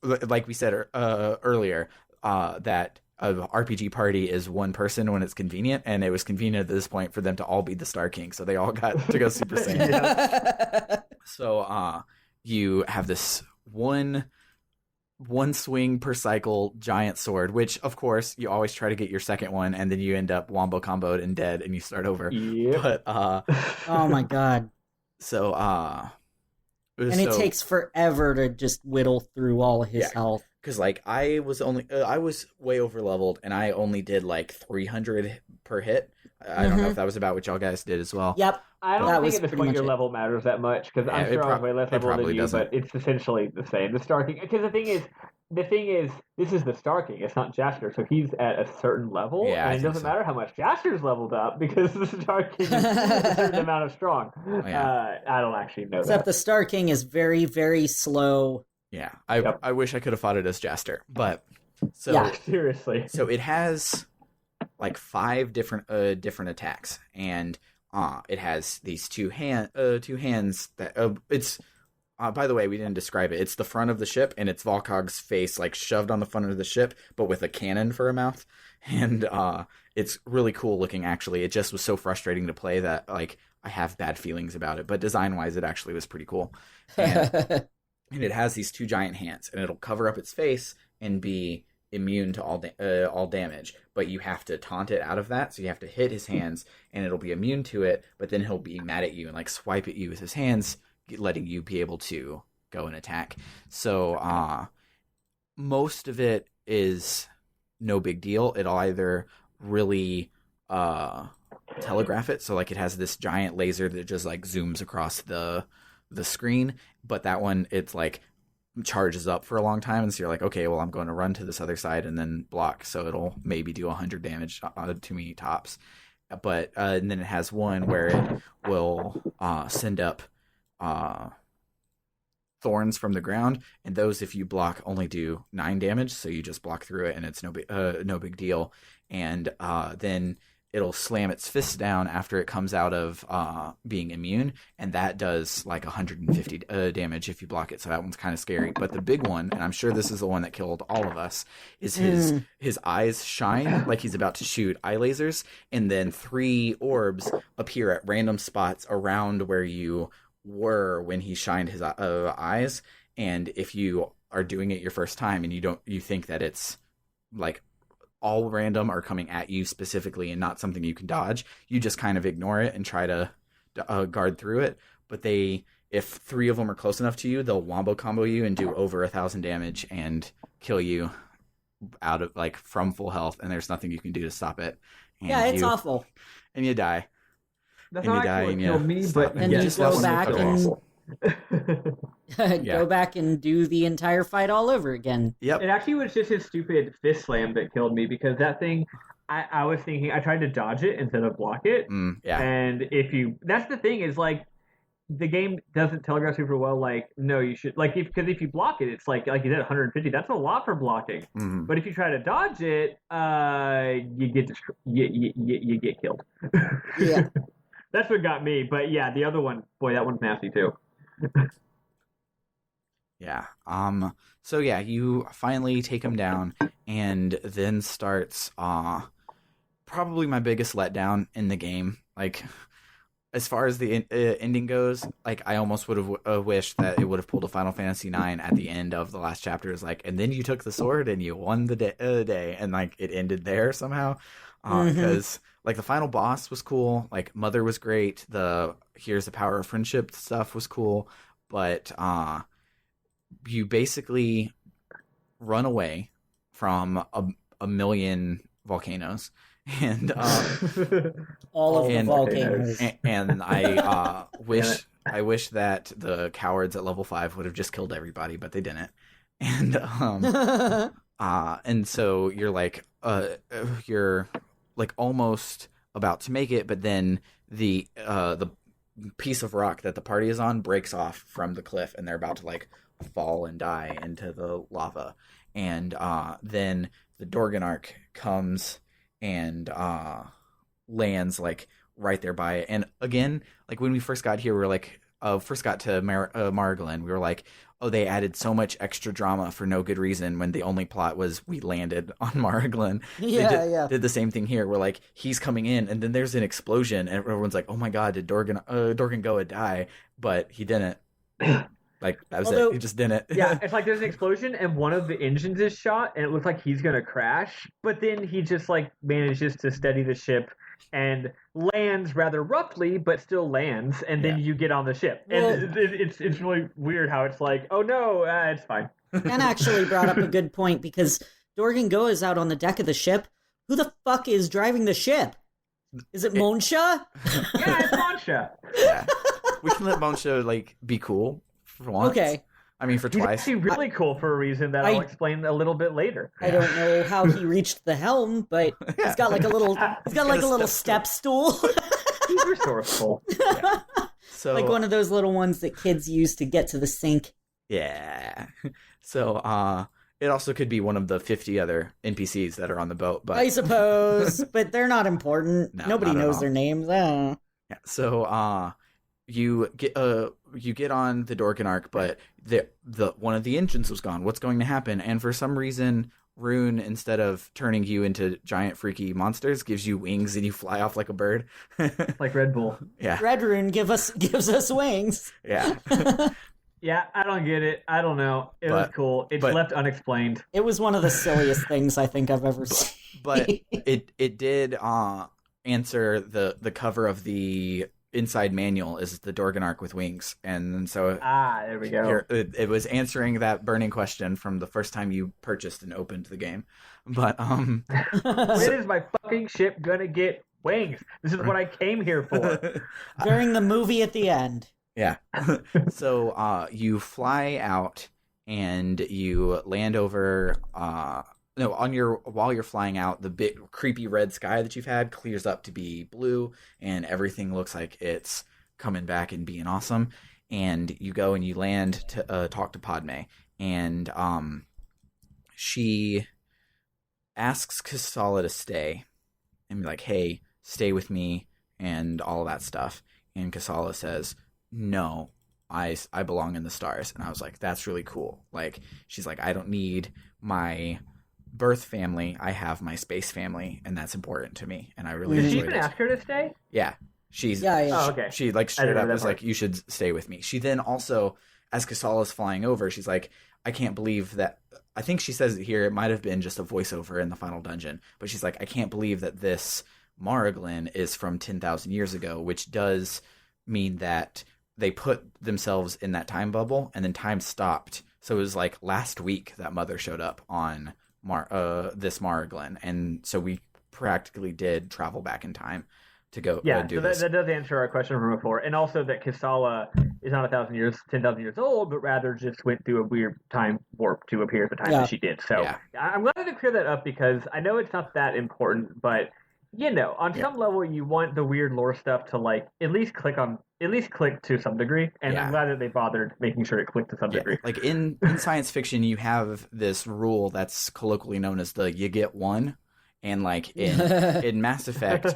like we said earlier, that a RPG party is one person when it's convenient, and it was convenient at this point for them to all be the Star King, so they all got to go Super Saiyan. So you have this one swing per cycle giant sword, which of course you always try to get your second one, and then you end up wombo comboed and dead, and you start over. Yep. But oh my god. So it takes forever to just whittle through all of his health. Because, like, I was way over leveled, and I only did, like, 300 per hit. I don't know if that was about what y'all guys did as well. Yep. I don't think at this point your level matters that much, because I'm sure I was way less level than you, but it's essentially the same. The Star King, because the thing is, this is the Star King. It's not Jaster, so he's at a certain level, and it doesn't matter how much Jaster's leveled up, because the Star King is a certain amount of strong. I don't actually know Except the Star King is very, very slow. Yeah, I wish I could have fought it as Jaster, but so seriously. So it has like 5 different attacks, and it has these two hands that it's. By the way, we didn't describe it. It's the front of the ship, and it's Volkog's face, like, shoved on the front of the ship, but with a cannon for a mouth. And it's really cool looking, actually. It just was so frustrating to play that, like, I have bad feelings about it. But design-wise, it actually was pretty cool. And it has these 2 giant hands, and it'll cover up its face and be immune to all damage. But you have to taunt it out of that, so you have to hit his hands, and it'll be immune to it, but then he'll be mad at you and, like, swipe at you with his hands, letting you be able to go and attack. So most of it is no big deal. It'll either really telegraph it, so like it has this giant laser that just like zooms across the screen, but that one, it's like charges up for a long time, and so you're like, okay, well, I'm going to run to this other side and then block, so it'll maybe do 100 damage to me tops. But and then it has one where it will send up thorns from the ground, and those, if you block, only do 9 damage, so you just block through it and it's no big deal. And then it'll slam its fist down after it comes out of being immune, and that does like 150 damage if you block it, so that one's kind of scary. But the big one, and I'm sure this is the one that killed all of us, is his eyes shine like he's about to shoot eye lasers, and then 3 orbs appear at random spots around where you were when he shined his eyes. And if you are doing it your first time and you think that it's like all random or coming at you specifically and not something you can dodge, you just kind of ignore it and try to guard through it. But if 3 of them are close enough to you, they'll wombo combo you and do over 1,000 damage and kill you out of like from full health, and there's nothing you can do to stop it. And it's awful. And you die. That's not actually what killed me, but then you go back and go back and do the entire fight all over again. Yep. It actually was just his stupid fist slam that killed me, because that thing, I was thinking, I tried to dodge it instead of block it. Yeah. And that's the thing, is like, the game doesn't telegraph super well, like, no, you should, like, because if you block it, it's like you said, 150, that's a lot for blocking. Mm-hmm. But if you try to dodge it, you get killed. Yeah. That's what got me. But yeah, the other one, boy, that one's nasty too. Yeah. So yeah, you finally take him down, and then starts probably my biggest letdown in the game. Like, as far as the ending goes, like, I almost would have wished that it would have pulled a Final Fantasy IX at the end of the last chapter. It's like, and then you took the sword and you won the day, and like it ended there somehow. Because like the final boss was cool, like Mother was great, the here's the power of friendship stuff was cool, but you basically run away from a million volcanoes, and all of the volcanoes. And I wish that the cowards at level 5 would have just killed everybody, but they didn't. And so you're like almost about to make it, but then the piece of rock that the party is on breaks off from the cliff, and they're about to like fall and die into the lava. And then the Dorganarch comes and lands like right there by it. And again, like when we first got here, we were like, first got to Margolin, we were like, oh, they added so much extra drama for no good reason, when the only plot was we landed on Margolin. Yeah, did the same thing here, where like he's coming in, and then there's an explosion, and everyone's like, oh my god, did Dorgangoa die? But he didn't. Like, that was it. He just didn't. Yeah, it's like there's an explosion, and one of the engines is shot, and it looks like he's gonna crash, but then he just like manages to steady the ship and lands rather roughly, but still lands, and then you get on the ship. And it's really weird how it's like, oh no, it's fine. Ken actually brought up a good point, because Dorgangoa is out on the deck of the ship. Who the fuck is driving the ship? Is it Monsha? Yeah, it's Monsha. Yeah. We can let Monsha like be cool for once. Okay. I mean, for He's twice. actually really cool for a reason that I'll explain a little bit later. I don't know how he reached the helm, but he's got like a little step stool. He's resourceful. Yeah. So, like one of those little ones that kids use to get to the sink. Yeah. So It also could be one of the 50 other NPCs that are on the boat, but I suppose, but they're not important. No, Nobody not at knows all. their names. Yeah. So you get on the Dorkin but the one of the engines was gone. What's going to happen? And for some reason, Rune, instead of turning you into giant freaky monsters, gives you wings and you fly off like a bird. Like Red Bull. Yeah. Red Rune gives us wings. Yeah. Yeah, I don't get it. I don't know. It was cool. It's left unexplained. It was one of the silliest things I think I've ever seen. But it did answer the cover of the inside manual is the Dorganark with wings, and so there we go. It was answering that burning question from the first time you purchased and opened the game. But when is my fucking ship gonna get wings? This is what I came here for. During the movie at the end. Yeah. So you fly out and you land over while you're flying out, the big creepy red sky that you've had clears up to be blue and everything looks like it's coming back and being awesome. And you go and you land to talk to Padme, and she asks Kasala to stay and be like, "Hey, stay with me," and all of that stuff. And Kasala says, "No, I belong in the stars." And I was like, that's really cool. Like, she's like, I don't need my birth family. I have my space family, and that's important to me. And I really Did enjoyed she even it. ask her to stay? Yeah. Oh, okay. She like straight up was like, you should stay with me. She then also, as Kasala's flying over, she's like, I can't believe that. I think she says it here. It might have been just a voiceover in the final dungeon, but she's like, I can't believe that this Maraglin is from 10,000 years ago, which does mean that they put themselves in that time bubble and then time stopped. So it was like last week that Mother showed up on this Maraglin, and so we practically did travel back in time to go do this. That does answer our question from before, and also that Kasala is not 10,000 years old, but rather just went through a weird time warp to appear at the time that she did. So I'm glad to clear that up, because I know it's not that important, but on some level, you want the weird lore stuff to like at least click to some degree, and I'm glad that they bothered making sure it clicked to some degree. Like in science fiction, you have this rule that's colloquially known as the "you get one," and like in Mass Effect,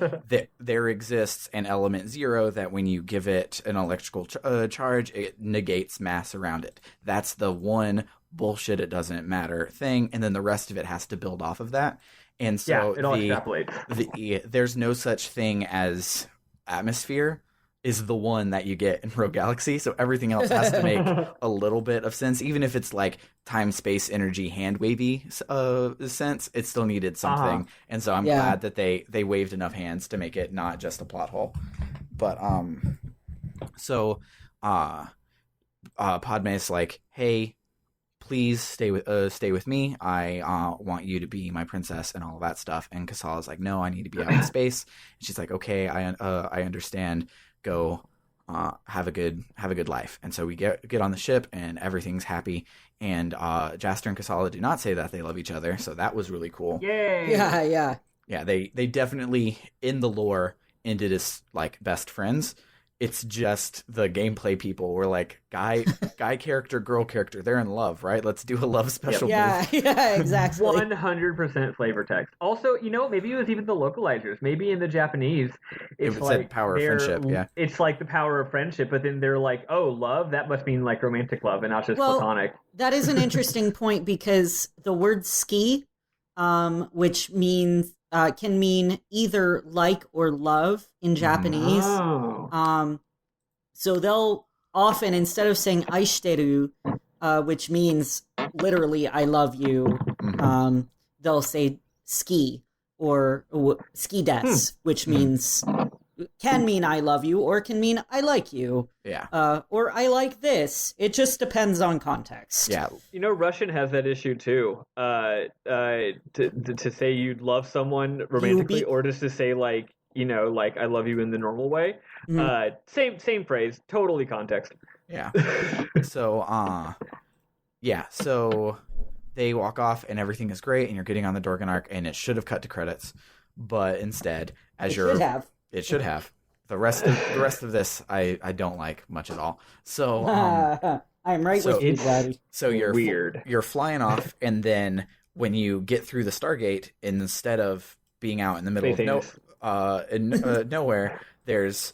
there exists an element 0 that when you give it an electrical charge, it negates mass around it. That's the one bullshit it doesn't matter thing, and then the rest of it has to build off of that. And so it all extrapolates. There's no such thing as atmosphere is the one that you get in Rogue Galaxy. So everything else has to make a little bit of sense. Even if it's like time, space, energy, hand wavy sense, it still needed something. And so I'm glad that they waved enough hands to make it not just a plot hole. But Padme's like, hey, please stay with me. I want you to be my princess and all of that stuff. And Kasala's like, no, I need to be out in space. And she's like, okay, I understand. Go, have a good life. And so we get on the ship and everything's happy. And Jaster and Kasala do not say that they love each other, so that was really cool. Yay! Yeah. They definitely in the lore ended as like best friends. It's just the gameplay people were like, guy character, girl character, they're in love, right? Let's do a love special. Yeah, exactly. 100% flavor text. Also, maybe it was even the localizers. Maybe in the Japanese, it's like said power of friendship. Yeah, it's like the power of friendship, but then they're like, oh, love, that must mean like romantic love and not just platonic. That is an interesting point, because the word ski, which means can mean either like or love in Japanese. Oh. So they'll often, instead of saying aishiteru, which means literally I love you, they'll say ski or ski des, which means can mean I love you or can mean I like you. Yeah. Or I like this. It just depends on context. Yeah. Russian has that issue too. To say you love someone romantically, or just to say like, like I love you in the normal way. Same phrase, totally context. Yeah. So so they walk off and everything is great and you're getting on the Dorganark, and it should have cut to credits, but instead, it should have. The rest of this I don't like much at all. So I'm right with you, Daddy. So you're weird. You're flying off, and then when you get through the Stargate, instead of being out in the middle of nowhere, there's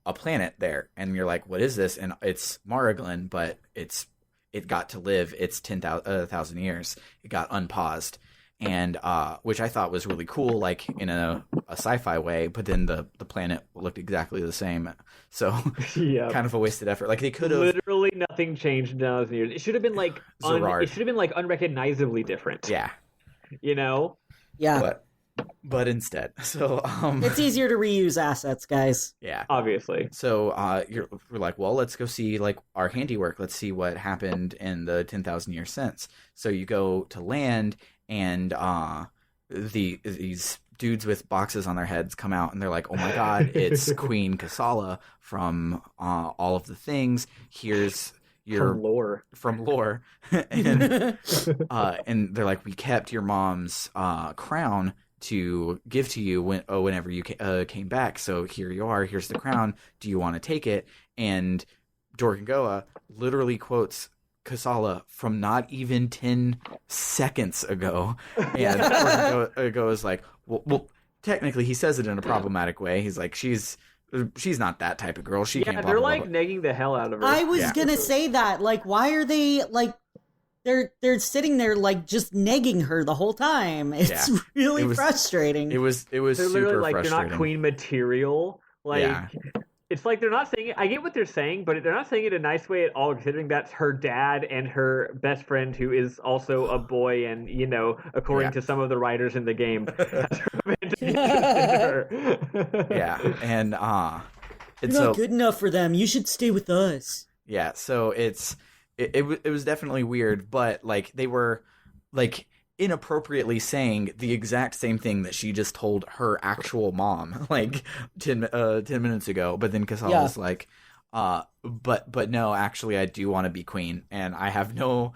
a planet there, and you're like, what is this? And it's Maraglan, but it got to live its 10,000 years. It got unpaused, and which I thought was really cool, like in a sci-fi way. But then the planet looked exactly the same, so kind of a wasted effort. Like they could have literally nothing changed in 1,000 years. It should have been like it should have been like unrecognizably different. Yeah, you know. Yeah. But instead, so it's easier to reuse assets, guys. Yeah, obviously. So we're like, well, let's go see like our handiwork. Let's see what happened in the 10,000 years since. So you go to land, and these dudes with boxes on their heads come out, and they're like, oh my god, it's Queen Kasala from all of the things. Here's your from lore, and they're like, we kept your mom's crown to give to you whenever you came back. So here you are. Here's the crown. Do you want to take it? And Dorgangoa literally quotes Kasala from not even 10 seconds ago. And Dorgangoa is like, well, technically he says it in a problematic way. He's like, she's not that type of girl. She can't. They're like negging the hell out of her. I was gonna say that. Like, why are they like? They're sitting there like just negging her the whole time. It's really frustrating. It was they're super literally like frustrating. They're not queen material. Like it's like they're not saying it. I get what they're saying, but they're not saying it in a nice way at all, considering that's her dad and her best friend, who is also a boy, and according to some of the writers in the game, has her. And you're not good enough for them. You should stay with us. Yeah, so it was definitely weird, but like they were like inappropriately saying the exact same thing that she just told her actual mom like 10 minutes ago. But then Kasala was like, but no, actually I do want to be queen, and I have no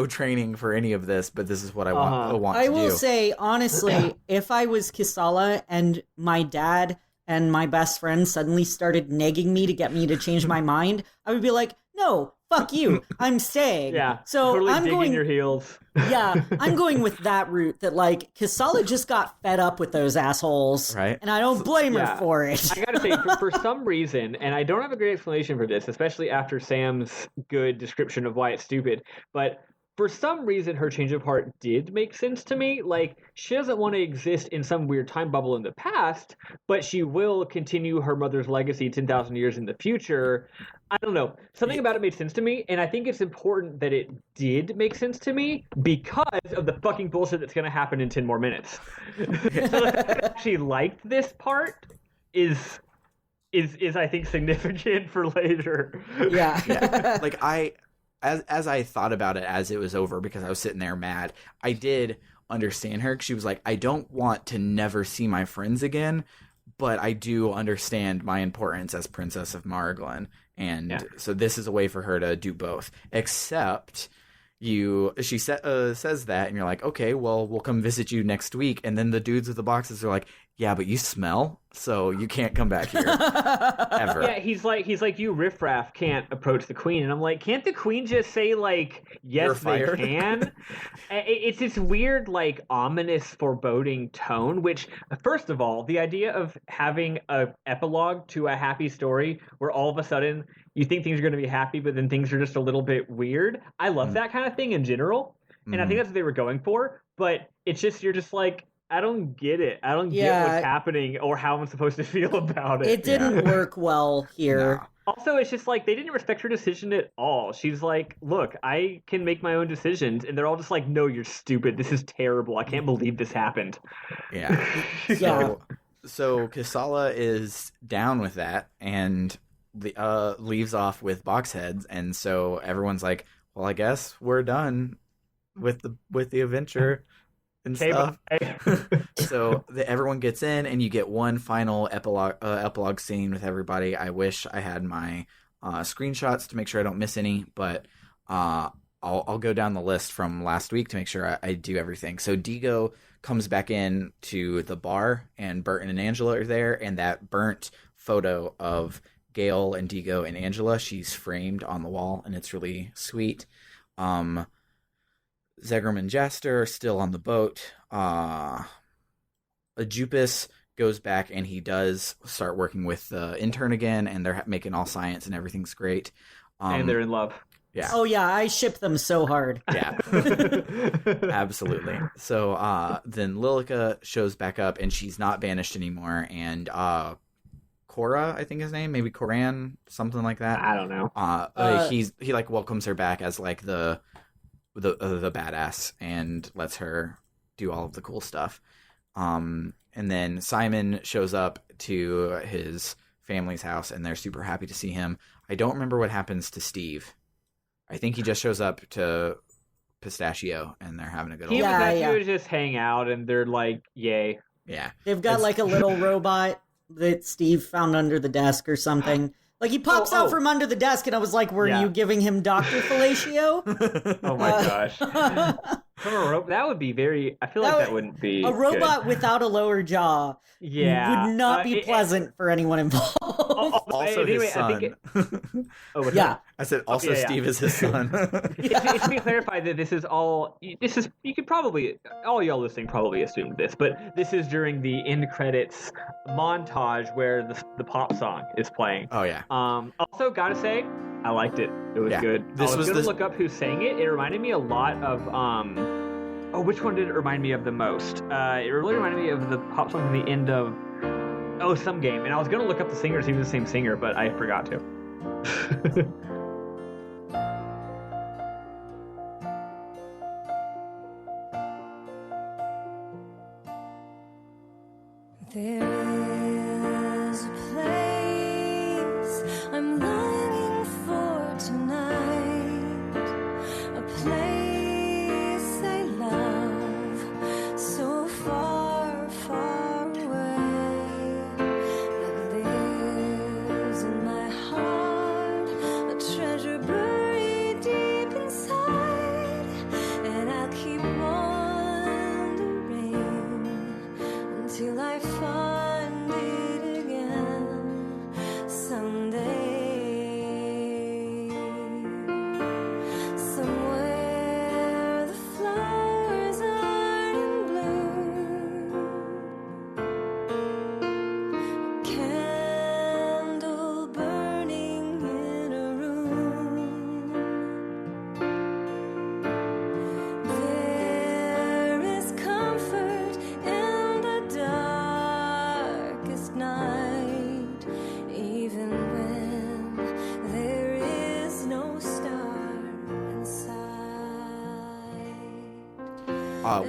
training for any of this, but this is what I want to do. I will say, honestly, if I was Kasala and my dad and my best friend suddenly started negging me to get me to change my mind, I would be like, no, fuck you, I'm staying. So totally I'm digging going your heels. I'm going with that route, that like Kasala just got fed up with those assholes, right? And I don't blame her for it. I gotta say, for some reason, and I don't have a great explanation for this, especially after Sam's good description of why it's stupid, but for some reason, her change of heart did make sense to me. Like, she doesn't want to exist in some weird time bubble in the past, but she will continue her mother's legacy 10,000 years in the future. I don't know. Something about it made sense to me, and I think it's important that it did make sense to me because of the fucking bullshit that's going to happen in 10 more minutes. So that I actually liked this part is I think significant for later. Yeah. Like As I thought about it as it was over, because I was sitting there mad, I did understand her. She was like, I don't want to never see my friends again, but I do understand my importance as Princess of Maraglan. And so this is a way for her to do both. Except she says that, and you're like, okay, well, we'll come visit you next week. And then the dudes with the boxes are like, yeah, but you smell, so you can't come back here ever. Yeah, he's like, you riffraff can't approach the queen, and I'm like, can't the queen just say like, yes, they can? It's this weird, like, ominous, foreboding tone. Which, first of all, the idea of having a epilogue to a happy story where all of a sudden you think things are going to be happy, but then things are just a little bit weird. I love that kind of thing in general, and I think that's what they were going for. But it's just, you're just like, I don't get it. I don't get what's happening or how I'm supposed to feel about it. It didn't work well here. No. Also, it's just like they didn't respect her decision at all. She's like, look, I can make my own decisions. And they're all just like, no, you're stupid. This is terrible. I can't believe this happened. Yeah. So Kasala is down with that and leaves off with box heads. And so everyone's like, well, I guess we're done with the adventure. And stuff. So everyone gets in, and you get one final epilogue scene with everybody. I wish I had my screenshots to make sure I don't miss any, but I'll go down the list from last week to make sure I do everything. So Digo comes back in to the bar, and Burton and Angela are there, and that burnt photo of Gale, Indigo, and Angela. She's framed on the wall, and it's really sweet. Zegrum and Jaster are still on the boat. Ajupis goes back, and he does start working with the intern again, and they're making all science, and everything's great. And they're in love. Yeah. Oh, yeah, I ship them so hard. Yeah. Absolutely. So then Lilica shows back up, and she's not banished anymore, and Korra, I think his name, maybe Koran, something like that. I don't know. He like welcomes her back as like the badass and lets her do all of the cool stuff. And then Simon shows up to his family's house, and they're super happy to see him. I don't remember what happens to Steve. I think he just shows up to Pistachio, and they're having a good old time. He and Pistachio just hang out, and they're like, yay. Yeah. They've got like a little robot that Steve found under the desk or something. Like, he pops out from under the desk, and I was like, were you giving him Dr. Fellatio? Oh my gosh. That would be very... I feel like that wouldn't be a robot good. without a lower jaw would not be pleasant for anyone involved. Also anyway, his son. I think I said also Steve is his son. It should be clarified that this is, you could probably, all y'all listening probably assumed this, but this is during the end credits montage where the pop song is playing. Oh yeah. Also, gotta say, I liked it. It was good. I was gonna look up who sang it. It reminded me a lot of which one did it remind me of the most? It really reminded me of the pop song at the end of some game, and I was gonna look up the singer, see if it was the same singer, but I forgot to. There is a place I'm longing for tonight, a place I love so far, far away, that lives in my heart, a treasure buried deep inside, and I'll keep wandering until I find it again someday. Somewhere the flowers are in bloom, a candle burning in a room. There is comfort in the darkest night, even when there is no star inside.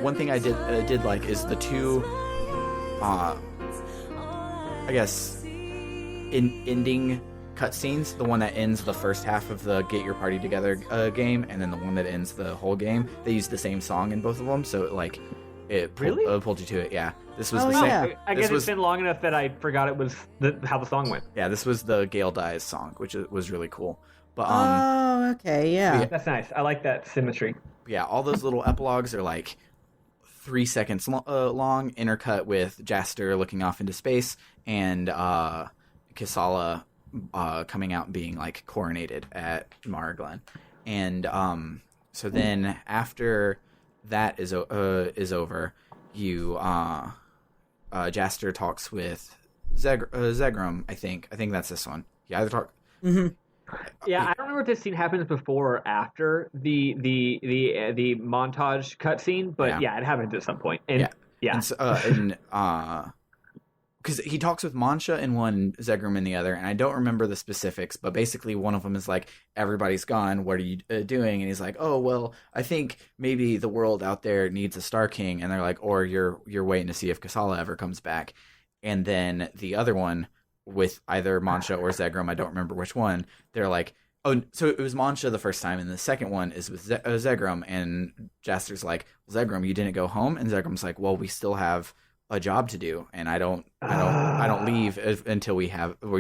One thing I did like is the two, I guess, ending cutscenes. The one that ends the first half of the Get Your Party Together game, and then the one that ends the whole game. They used the same song in both of them, so it pulled you to it. Yeah, this was the same. I guess it's been long enough that I forgot it was how the song went. Yeah, this was the Gale Dies song, which was really cool. But okay, yeah. That's nice. I like that symmetry. yeah, all those little epilogues are like 3 seconds long, intercut with Jaster looking off into space and Kisala coming out and being like coronated at Mara Glen. And so then after that is over, you Jaster talks with Zegrum. I think that's this one. Yeah, either talk. Mm-hmm. Yeah, I don't remember if this scene happens before or after the montage cutscene, but yeah, it happens at some point. And, yeah. And because he talks with Mancha in one, Zegrum in the other, and I don't remember the specifics, but basically one of them is like, everybody's gone, what are you doing? And he's like, oh, well, I think maybe the world out there needs a Star King, and they're like, or you're waiting to see if Kisala ever comes back. And then the other one, with either Mancha or Zegrum, I don't remember which one, they're like, oh, so it was Mancha the first time, and the second one is with Zegrum, and Jaster's like, well, Zegrum, you didn't go home? And Zegrum's like, well, we still have a job to do, and I don't leave until we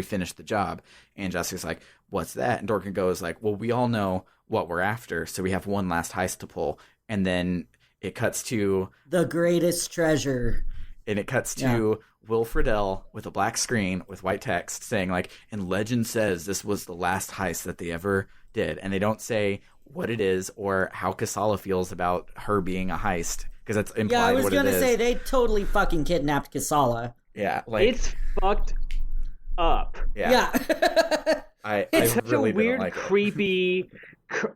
finish the job. And Jaster's like, what's that? And Dorkin goes like, well, we all know what we're after, so we have one last heist to pull. And then it cuts to the greatest treasure. And it cuts to Will Friedle with a black screen with white text saying like, and legend says this was the last heist that they ever did. And they don't say what it is or how Kasala feels about her being a heist, because that's implied. Yeah, I was going to say they totally fucking kidnapped Kasala. Yeah, like it's fucked up. Yeah. It's such really a weird, like creepy,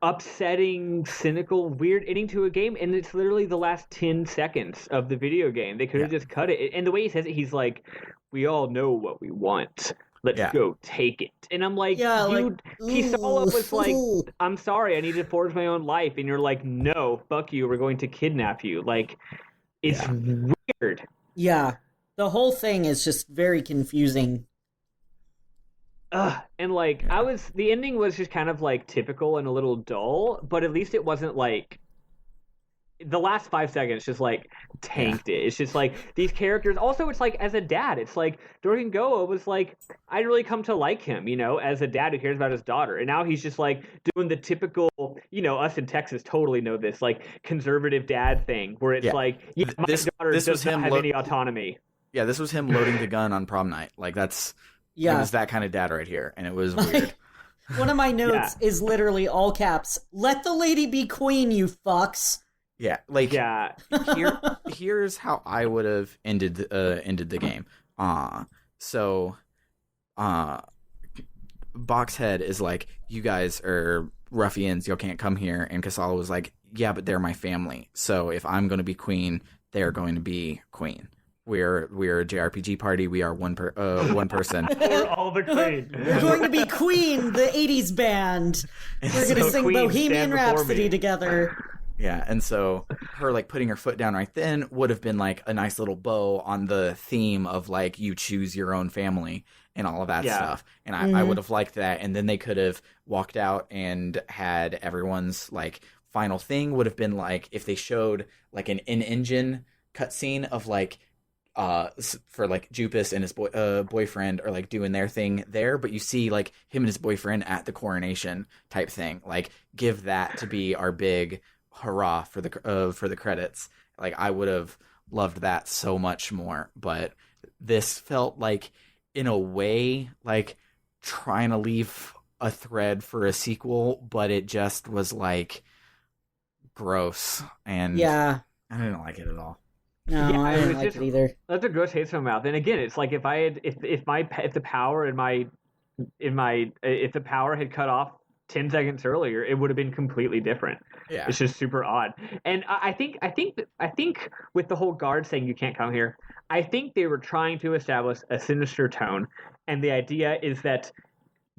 upsetting, cynical, weird ending to a game, and it's literally the last 10 seconds of the video game. They could have just cut it. And the way he says it, he's like, we all know what we want. Let's go take it. And I'm like, dude, Kisala was like, I'm sorry, I need to forge my own life. And you're like, no, fuck you, we're going to kidnap you. Like, it's weird. Yeah. The whole thing is just very confusing. And like the ending was just kind of like typical and a little dull, but at least it wasn't like the last 5 seconds just like tanked it. It's just like these characters. Also, it's like as a dad, it's like Dorgan Goa was like, I'd really come to like him, you know, as a dad who cares about his daughter, and now he's just like doing the typical, you know, us in Texas totally know this, like conservative dad thing where it's like, my daughter does not have any autonomy. Yeah, this was him loading the gun on prom night. Like it was that kind of dad right here, and it was weird. One of my notes is literally all caps. Let the lady be queen, you fucks. Yeah, like here's how I would have ended the game. Boxhead is like, you guys are ruffians, you can't come here, and Kasala was like, yeah, but they're my family. So if I'm going to be queen, they're going to be queen. We're a JRPG party. We are one person. We're all the queen. We're going to be Queen, the 80s band. We're going to sing Queen, Bohemian Rhapsody together. Yeah, and so her like putting her foot down right then would have been like a nice little bow on the theme of like you choose your own family and all of that stuff. And I would have liked that. And then they could have walked out and had everyone's like final thing would have been like if they showed like an in-engine cutscene of like for like Jupus and his boyfriend are like doing their thing there, but you see like him and his boyfriend at the coronation type thing. Like give that to be our big hurrah for the credits. Like I would have loved that so much more, but this felt like in a way like trying to leave a thread for a sequel, but it just was like gross, and I didn't like it at all. No, I didn't like it either. That's a gross taste in my mouth. And again, it's like if the power had cut off 10 seconds earlier, it would have been completely different. Yeah, it's just super odd. And I think with the whole guard saying you can't come here, I think they were trying to establish a sinister tone, and the idea is that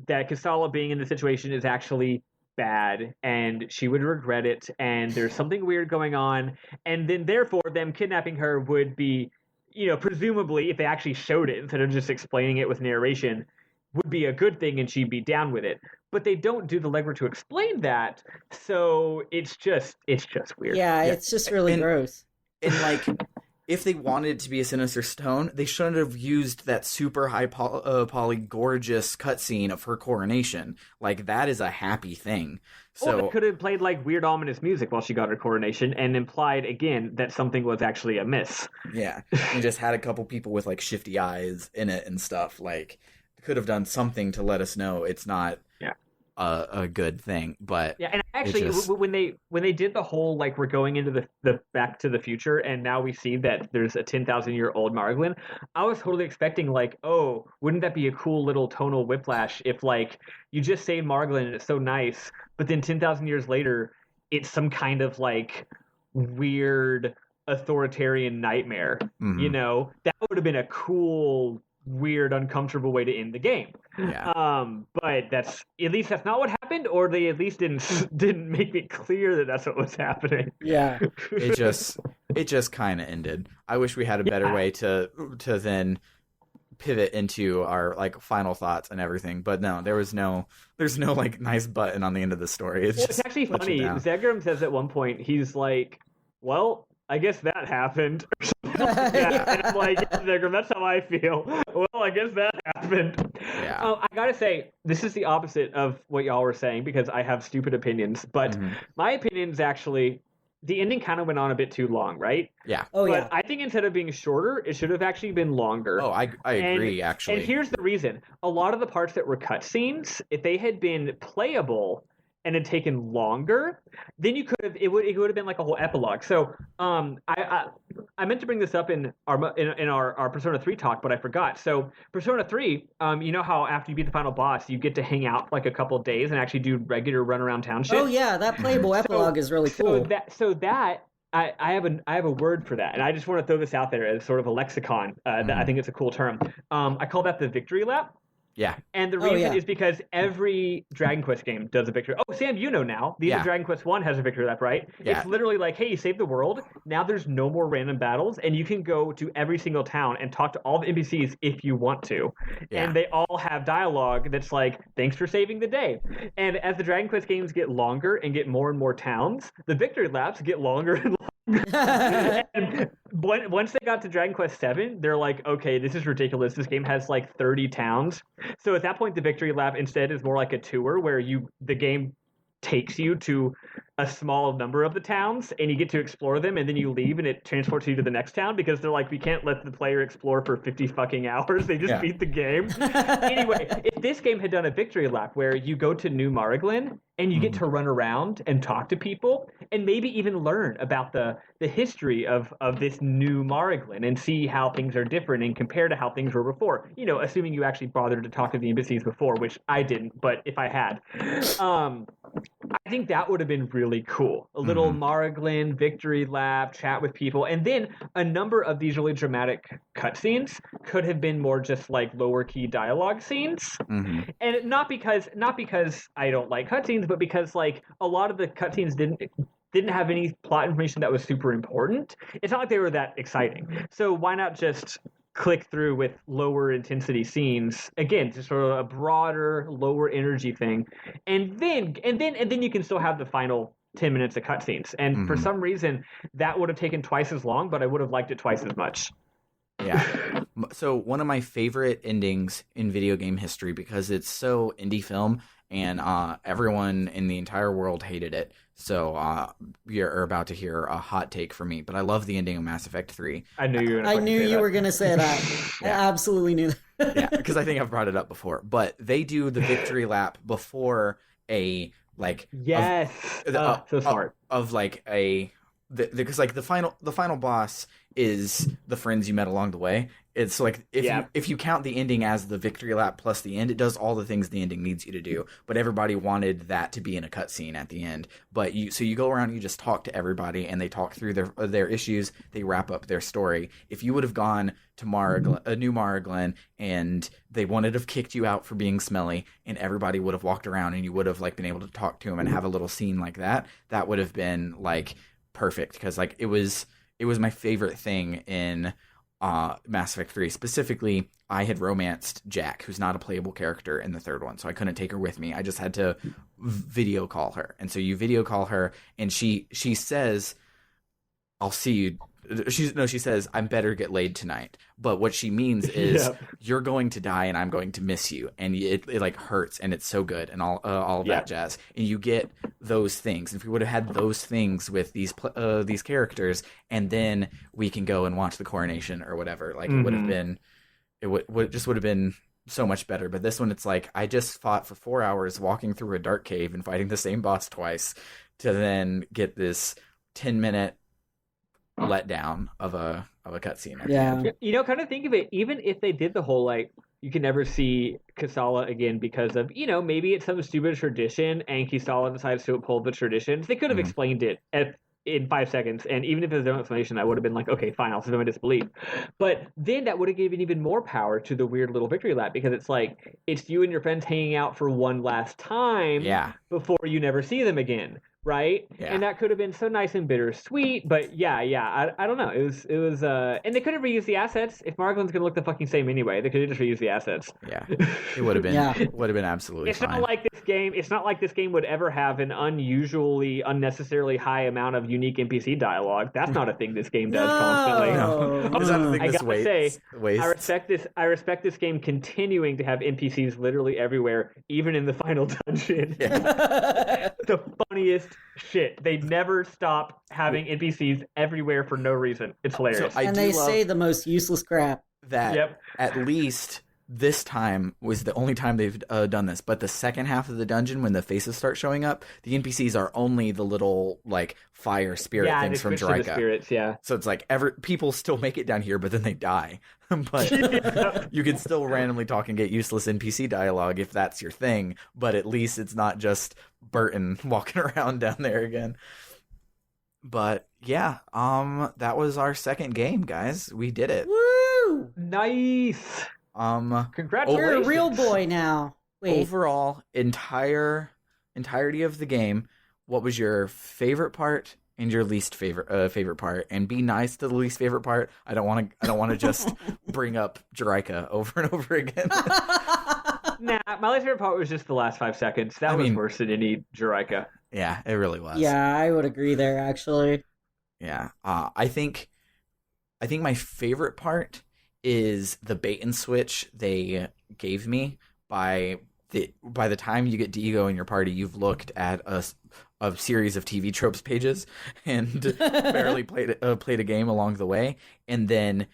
Kasala being in the situation is actually bad and she would regret it, and there's something weird going on, and then therefore them kidnapping her would be, you know, presumably if they actually showed it instead of just explaining it with narration, would be a good thing and she'd be down with it. But they don't do the legwork to explain that, so it's just weird. Yeah, it's just really gross. And like if they wanted to be a sinister stone, they shouldn't have used that super high poly gorgeous cutscene of her coronation. Like that is a happy thing. So they could have played like weird ominous music while she got her coronation and implied again that something was actually amiss. Yeah, and just had a couple people with like shifty eyes in it and stuff. Like could have done something to let us know it's not a good thing. But yeah, and actually when they did the whole like we're going into the Back to the Future and now we see that there's a 10,000-year-old Marglin, I was totally expecting like, oh, wouldn't that be a cool little tonal whiplash if like you just say Marglin and it's so nice, but then 10,000 years later it's some kind of like weird authoritarian nightmare. You know, that would have been a cool, weird, uncomfortable way to end the game. But that's not what happened, or they at least didn't make it clear that that's what was happening. Yeah. it just kind of ended. I wish we had a better way to then pivot into our like final thoughts and everything, but no, there's no like nice button on the end of the story. It's actually funny. Zegram says at one point, he's like, well, I guess that happened. And I'm like, Zegram, that's how I feel. Well, I guess that happened. Yeah. I gotta say, this is the opposite of what y'all were saying because I have stupid opinions. But my opinions actually the ending kind of went on a bit too long, right? Yeah. Oh, But yeah. I think instead of being shorter, it should have actually been longer. Oh, I agree, actually. And here's the reason. A lot of the parts that were cutscenes, if they had been playable and had taken longer, then you could have it would have been like a whole epilogue. So I meant to bring this up in our Persona 3 talk, but I forgot. So Persona 3, you know how after you beat the final boss, you get to hang out for like a couple of days and actually do regular run around town shit. Oh yeah, that playable epilogue is really cool. I have a word for that, and I just want to throw this out there as sort of a lexicon. That I think it's a cool term. I call that the victory lap. Yeah. And the reason is because every Dragon Quest game does a victory. Oh, Sam, you know now. The Dragon Quest 1 has a victory lap, right? Yeah. It's literally like, hey, you saved the world. Now there's no more random battles, and you can go to every single town and talk to all the NPCs if you want to. Yeah. And they all have dialogue that's like, thanks for saving the day. And as the Dragon Quest games get longer and get more and more towns, the victory laps get longer and longer. And once they got to Dragon Quest 7, they're like, okay, this is ridiculous. This game has like 30 towns. So at that point, the victory lap instead is more like a tour where the game takes you to a small number of the towns and you get to explore them, and then you leave and it transports you to the next town because they're like, we can't let the player explore for 50 fucking hours. They just beat the game. Anyway, if this game had done a victory lap where you go to New Mariglan and you get to run around and talk to people and maybe even learn about the history of this New Mariglan and see how things are different and compare to how things were before, you know, assuming you actually bothered to talk to the NPCs before, which I didn't, but if I had, I think that would have been really cool. A little Mariglan victory lap, chat with people, and then a number of these really dramatic cutscenes could have been more just like lower key dialogue scenes. And not because I don't like cutscenes, but because like a lot of the cutscenes didn't have any plot information that was super important. It's not like they were that exciting. So why not just click through with lower intensity scenes, again, just sort of a broader, lower energy thing, and then you can still have the final 10 minutes of cutscenes. And for some reason, that would have taken twice as long, but I would have liked it twice as much. Yeah. So one of my favorite endings in video game history, because it's so indie film and everyone in the entire world hated it. So you're about to hear a hot take from me, but I love the ending of Mass Effect 3. I knew you were going to say that. Yeah. I absolutely knew that. Yeah, because I think I've brought it up before. But they do the victory lap before a like so smart of like a because like the final boss is the friends you met along the way. It's like if you count the ending as the victory lap plus the end, it does all the things the ending needs you to do. But everybody wanted that to be in a cutscene at the end. But you go around, you just talk to everybody, and they talk through their issues. They wrap up their story. If you would have gone to New Mariglan, and they wanted to have kicked you out for being smelly, and everybody would have walked around, and you would have like been able to talk to them and have a little scene like that, that would have been like perfect, because like it was my favorite thing in Mass Effect 3. Specifically, I had romanced Jack, who's not a playable character in the third one, so I couldn't take her with me. I just had to video call her. And so you video call her, and she says, I'll see you. She says, I'm better get laid tonight. But what she means is you're going to die and I'm going to miss you. And it like hurts, and it's so good, and all of that jazz. And you get those things. If we would have had those things with these characters, and then we can go and watch the coronation or whatever, like it would have been, it would have been so much better. But this one, it's like, I just fought for 4 hours walking through a dark cave and fighting the same boss twice to then get this 10-minute letdown of a cutscene. Yeah. You know, kind of think of it, even if they did the whole like you can never see Kasala again because of, you know, maybe it's some stupid tradition and Kasala decides to uphold the traditions, they could have explained it in 5 seconds, and even if there's no explanation, I would have been like, okay, fine, I'll suspend my disbelief. But then that would have given even more power to the weird little victory lap, because it's like, it's you and your friends hanging out for one last time before you never see them again. Right? Yeah. And that could have been so nice and bittersweet, but I don't know. It was and they could have reused the assets. If Marglin's gonna look the fucking same anyway, they could have just reused the assets. Yeah. It would have been absolutely fine. It's not like this game would ever have an unnecessarily high amount of unique NPC dialogue. That's not a thing this game does constantly. No. It's not a thing I this gotta say, I respect this game continuing to have NPCs literally everywhere, even in the final dungeon. Yeah. the funniest shit. They never stop having NPCs everywhere for no reason. It's hilarious. And they say the most useless crap. That at least this time was the only time they've done this. But the second half of the dungeon, when the faces start showing up, the NPCs are only the little like fire spirit things from Jiraiya. Spirits, yeah. So it's like people still make it down here, but then they die. But you can still randomly talk and get useless NPC dialogue if that's your thing. But at least it's not just Burton walking around down there again. But yeah, that was our second game, guys. We did it. Woo! Nice. Congratulations. You're a real boy now. Wait. Overall, entirety of the game, what was your favorite part and your least favorite part? And be nice to the least favorite part. I don't want to just bring up Jiraiya over and over again. Nah, my least favorite part was just the last 5 seconds. That was worse than any Jiraiya. Yeah, it really was. Yeah, I would agree there, actually. Yeah, I think my favorite part is the bait and switch they gave me. By the time you get Diego in your party, you've looked at a series of TV tropes pages and barely played a game along the way, and then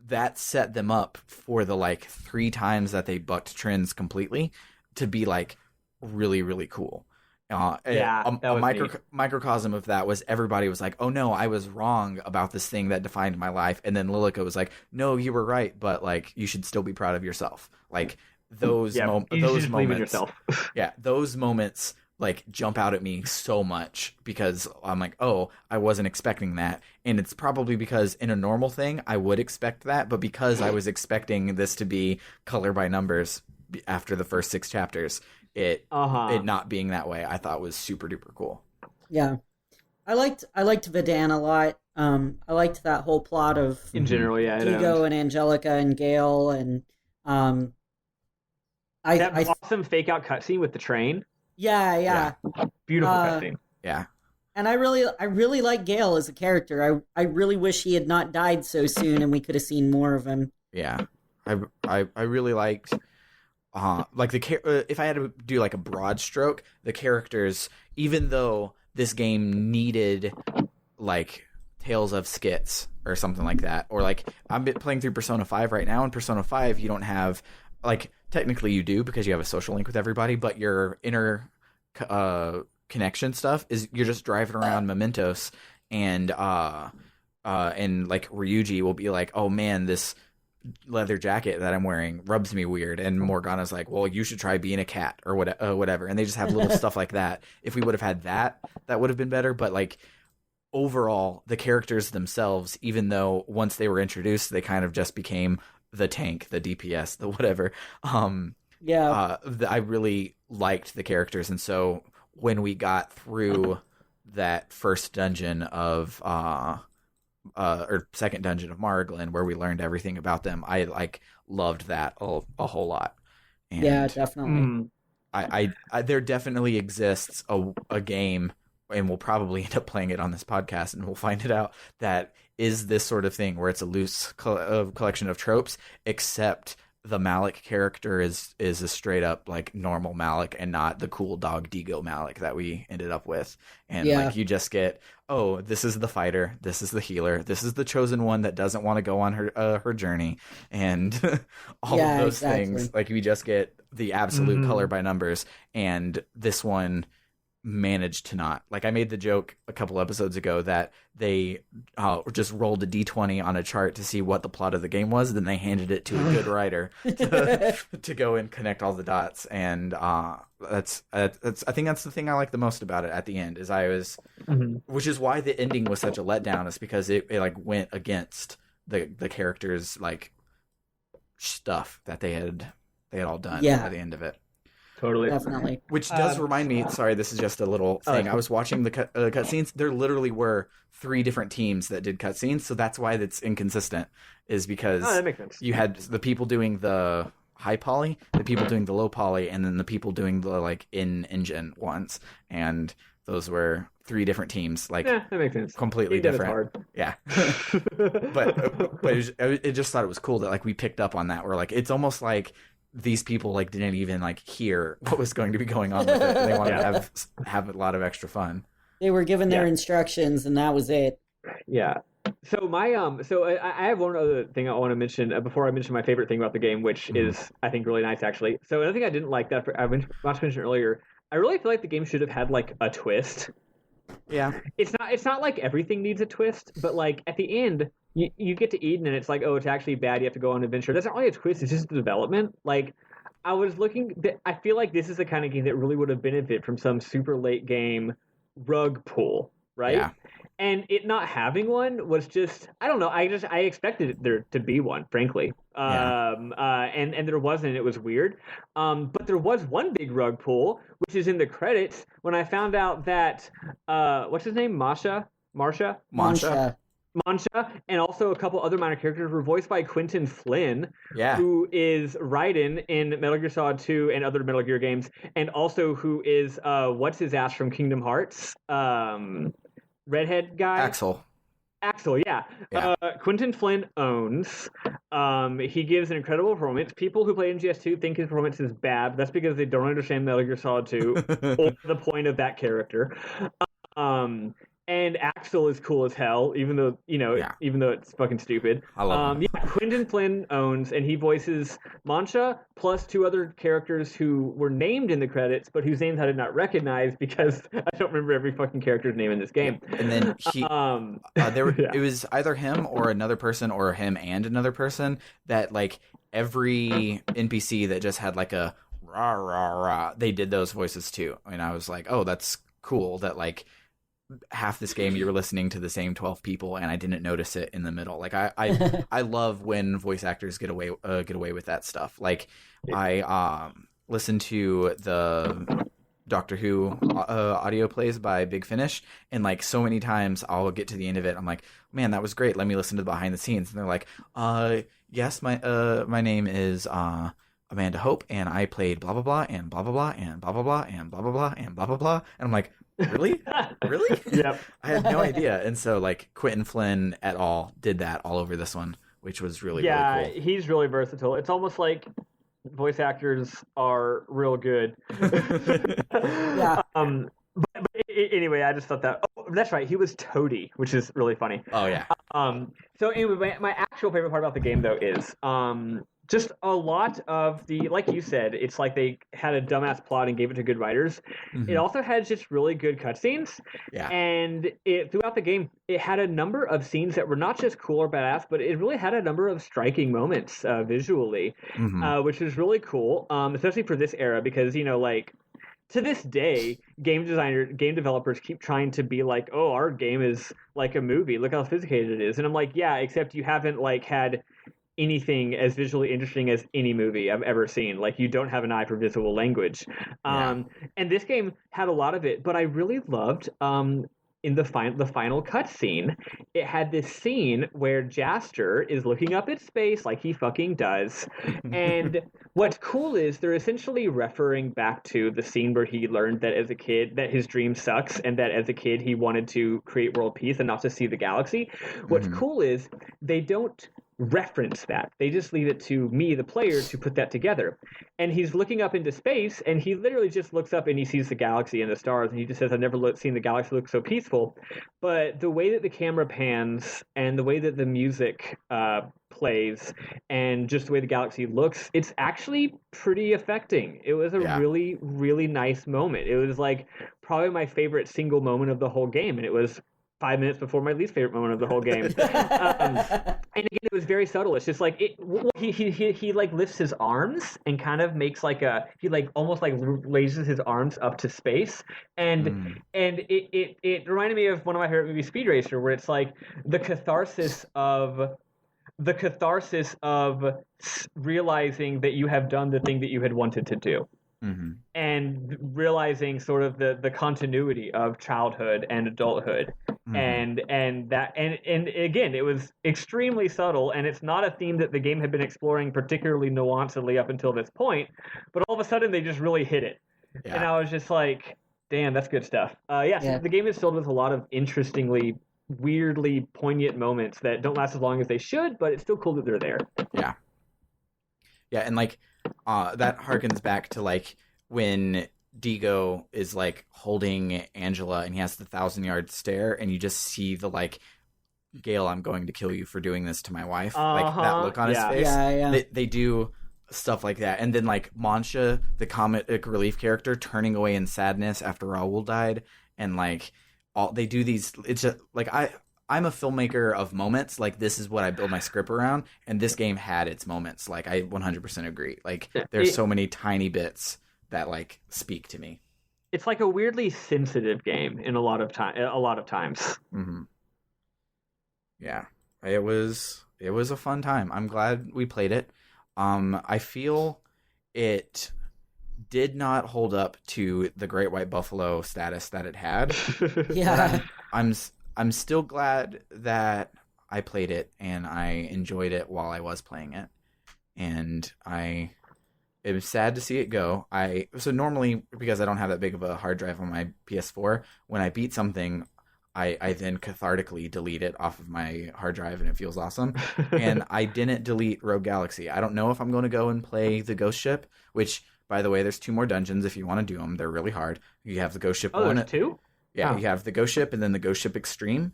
that set them up for the like 3 times that they bucked trends completely to be like really, really cool. A microcosm of that was everybody was like, oh no, I was wrong about this thing that defined my life. And then Lilica was like, no, you were right, but like you should still be proud of yourself. Like those moments, those moments like jump out at me so much because I'm like, oh, I wasn't expecting that. And it's probably because in a normal thing, I would expect that. But because I was expecting this to be color by numbers after the first 6 chapters, it not being that way, I thought was super duper cool. Yeah, I liked Vidan a lot. I liked that whole plot of in general, Diego and Angelica and Gale and that awesome fake out cutscene with the train. Yeah. Beautiful cutscene. Yeah. And I really like Gale as a character. I really wish he had not died so soon and we could have seen more of him. Yeah. I really liked like if I had to do like a broad stroke, the characters, even though this game needed like Tales of Skits or something like that, or like I'm playing through Persona 5 right now, and Persona 5 you don't have, like technically you do because you have a social link with everybody, but your inner connection stuff is you're just driving around Mementos and like Ryuji will be like, oh man, this leather jacket that I'm wearing rubs me weird, and Morgana's like, well, you should try being a cat or whatever, and they just have little stuff like that. If we would have had that would have been better. But like overall, the characters themselves, even though once they were introduced they kind of just became the tank, the DPS, the whatever, I really liked the characters. And so when we got through that first dungeon of or second dungeon of Margland, where we learned everything about them, I like loved that a whole lot. And yeah, definitely. I there definitely exists a game, and we'll probably end up playing it on this podcast, and we'll find it out, that is this sort of thing where it's a loose collection of tropes, except the Malik character is a straight up like normal Malik and not the cool dog Diego Malik that we ended up with. And like you just get, oh, this is the fighter, this is the healer, this is the chosen one that doesn't want to go on her journey, and all of those things. Like we just get the absolute color by numbers, and this one managed to not. Like I made the joke a couple episodes ago that they just rolled a d20 on a chart to see what the plot of the game was, then they handed it to a good writer to go and connect all the dots. And that's I think that's the thing I like the most about it at the end, is I was which is why the ending was such a letdown, is because it like went against the characters like stuff that they had all done by the end of it. Totally. Definitely. Which does remind me, sorry, this is just a little thing. I was watching the cutscenes. There literally were 3 different teams that did cutscenes, so that's why it's inconsistent, is because that makes sense. You had the people doing the high poly, the people doing the low poly, and then the people doing the like in-engine ones. And those were 3 different teams, like that makes sense. Completely different. Yeah. but it just thought it was cool that like we picked up on that. We're like, it's almost like these people like didn't even like hear what was going to be going on with it. They wanted to have a lot of extra fun. They were given their instructions, and that was it. Yeah. So my so I have one other thing I want to mention before I mention my favorite thing about the game, which is I think really nice actually. So another thing I didn't like that I mentioned earlier, I really feel like the game should have had like a twist. Yeah. It's not like everything needs a twist, but like at the end you get to Eden and it's like, oh, it's actually bad, you have to go on an adventure. That's not really a twist, it's just the development. Like I was looking I feel like this is the kind of game that really would have benefited from some super late game rug pull, right? Yeah. And it not having one was just, I don't know. I expected there to be one, frankly. And there wasn't. It was weird. But there was one big rug pull, which is in the credits when I found out that what's his name, Marsha, and also a couple other minor characters were voiced by Quentin Flynn, who is Raiden in Metal Gear Solid 2 and other Metal Gear games, and also who is what's his ass from Kingdom Hearts. Redhead guy? Axel, yeah. Quentin Flynn owns. He gives an incredible performance. People who play MGS2 think his performance is bad. That's because they don't understand Metal Gear Solid 2 or the point of that character. And Axel is cool as hell, even though it's fucking stupid. I love him. Quentin Flynn owns, and he voices Mancha plus two other characters who were named in the credits, but whose names I did not recognize because I don't remember every fucking character's name in this game. And then it was either him or another person, or him and another person, that like every NPC that just had like a rah rah rah, they did those voices too. And I was like, oh, that's cool that like half this game you were listening to the same 12 people and I didn't notice it in the middle. Like I love when voice actors get away with that stuff. Like I listened to the Doctor Who audio plays by Big Finish, and like so many times I'll get to the end of it, I'm like, man, that was great, let me listen to the behind the scenes. And they're like, yes, my name is Amanda Hope, and I played blah blah blah and blah blah blah and blah blah blah and blah blah blah and blah blah blah. And I'm like, really? Yep. I had no idea. And so like Quentin Flynn et al. Did that all over this one, which was really cool. He's really versatile. It's almost like voice actors are real good. Yeah. But anyway, I just thought that. Oh, that's right. He was Toady, which is really funny. Oh yeah. So anyway, my actual favorite part about the game though is just a lot of the, like you said, it's like they had a dumbass plot and gave it to good writers. Mm-hmm. It also had just really good cutscenes. Yeah. And throughout the game, it had a number of scenes that were not just cool or badass, but it really had a number of striking moments visually, which was really cool, especially for this era, because, like, to this day, game developers keep trying to be like, oh, our game is like a movie. Look how sophisticated it is. And I'm like, yeah, except you haven't like had anything as visually interesting as any movie I've ever seen. Like, you don't have an eye for visual language. And this game had a lot of it, but I really loved in the final cutscene, it had this scene where Jaster is looking up at space like he fucking does. And what's cool is they're essentially referring back to the scene where he learned that as a kid that his dream sucks, and that as a kid he wanted to create world peace and not to see the galaxy. What's cool is they don't reference that. They just leave it to me, the player, to put that together. And he's looking up into space, and he literally just looks up and he sees the galaxy and the stars, and he just says, I've never seen the galaxy look so peaceful. But the way that the camera pans and the way that the music plays and just the way the galaxy looks, it's actually pretty affecting. It was a really, really nice moment. It was like probably my favorite single moment of the whole game, and it was 5 minutes before my least favorite moment of the whole game. And again, it was very subtle. It's just like he like lifts his arms and kind of makes like he like almost like raises his arms up to space, and it reminded me of one of my favorite movies, Speed Racer, where it's like the catharsis of realizing that you have done the thing that you had wanted to do. Mm-hmm. And realizing sort of the continuity of childhood and adulthood, and again, it was extremely subtle, and it's not a theme that the game had been exploring particularly nuancedly up until this point, but all of a sudden they just really hit it, and I was just like, damn, that's good stuff. So the game is filled with a lot of interestingly, weirdly poignant moments that don't last as long as they should, but it's still cool that they're there. Yeah, and like that harkens back to like when Digo is like holding Angela and he has the 1,000-yard stare, and you just see the like, Gale, I'm going to kill you for doing this to my wife. Like that look on his face. Yeah. They do stuff like that. And then like Mancha, the comic relief character, turning away in sadness after Raoul died, and like they do these. It's just like I'm a filmmaker of moments. Like this is what I build my script around, and this game had its moments. Like I 100% agree. Like there's so many tiny bits that like speak to me. It's like a weirdly sensitive game in a lot of times. Mm-hmm. Yeah, it was a fun time. I'm glad we played it. I feel it did not hold up to the Great White Buffalo status that it had. Yeah. I'm still glad that I played it and I enjoyed it while I was playing it. And it was sad to see it go. So normally, because I don't have that big of a hard drive on my PS4, when I beat something, I then cathartically delete it off of my hard drive, and it feels awesome. And I didn't delete Rogue Galaxy. I don't know if I'm going to go and play the Ghost Ship, which, by the way, there's 2 more dungeons if you want to do them. They're really hard. You have the Ghost Ship. Oh, there's 2? Yeah, You have the Ghost Ship and then the Ghost Ship Extreme.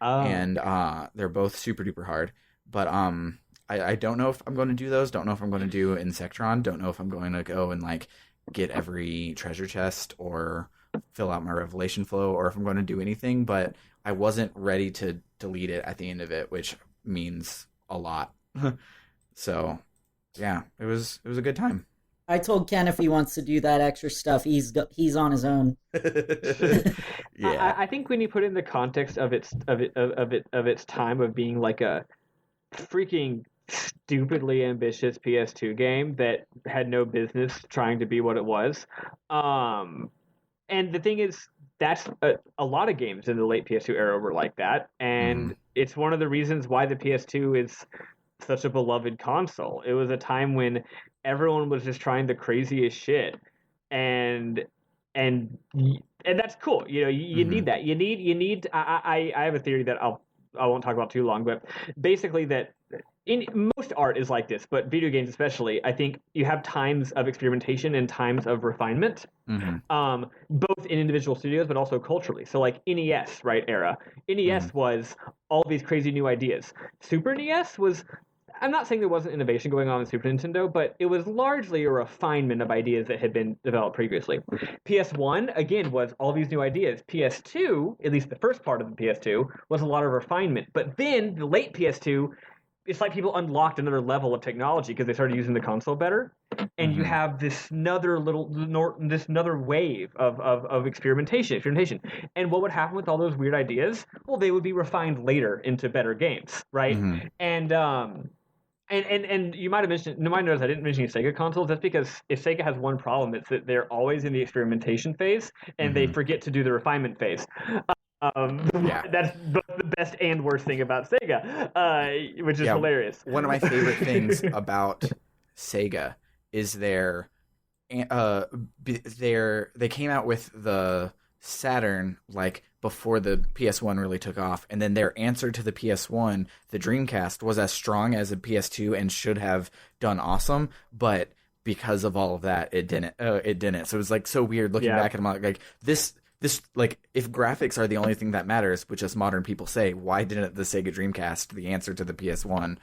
Oh. And they're both super duper hard. But I don't know if I'm going to do those. Don't know if I'm going to do Insectron. Don't know if I'm going to go and like get every treasure chest or fill out my revelation flow, or if I'm going to do anything. But I wasn't ready to delete it at the end of it, which means a lot. So yeah, it was a good time. I told Ken if he wants to do that extra stuff, he's on his own. Yeah, I think when you put in the context of its time of being like a freaking stupidly ambitious PS2 game that had no business trying to be what it was. And the thing is, that's a lot of games in the late PS2 era were like that, and it's one of the reasons why the PS2 is such a beloved console. It was a time when everyone was just trying the craziest shit, and that's cool. You know, you need that. You need. I have a theory that I won't talk about too long, but basically that in most art is like this, but video games especially, I think you have times of experimentation and times of refinement, both in individual studios, but also culturally. So like NES, right, era. NES was all these crazy new ideas. Super NES was, I'm not saying there wasn't innovation going on in Super Nintendo, but it was largely a refinement of ideas that had been developed previously. PS1, again, was all these new ideas. PS2, at least the first part of the PS2, was a lot of refinement. But then the late PS2, it's like people unlocked another level of technology because they started using the console better, and you have this another wave of experimentation. And what would happen with all those weird ideas? Well, they would be refined later into better games, right? And you might have mentioned, you might notice I didn't mention Sega consoles. That's because if Sega has one problem, it's that they're always in the experimentation phase and they forget to do the refinement phase. That's both the best and worst thing about Sega, which is hilarious. One of my favorite things about Sega is they came out with the Saturn like before the PS1 really took off, and then their answer to the PS1, the Dreamcast, was as strong as a PS2 and should have done awesome, but because of all of that, it didn't. So it was like so weird looking back at them like this. Like, if graphics are the only thing that matters, which us modern people say, why didn't the Sega Dreamcast, the answer to the PS1,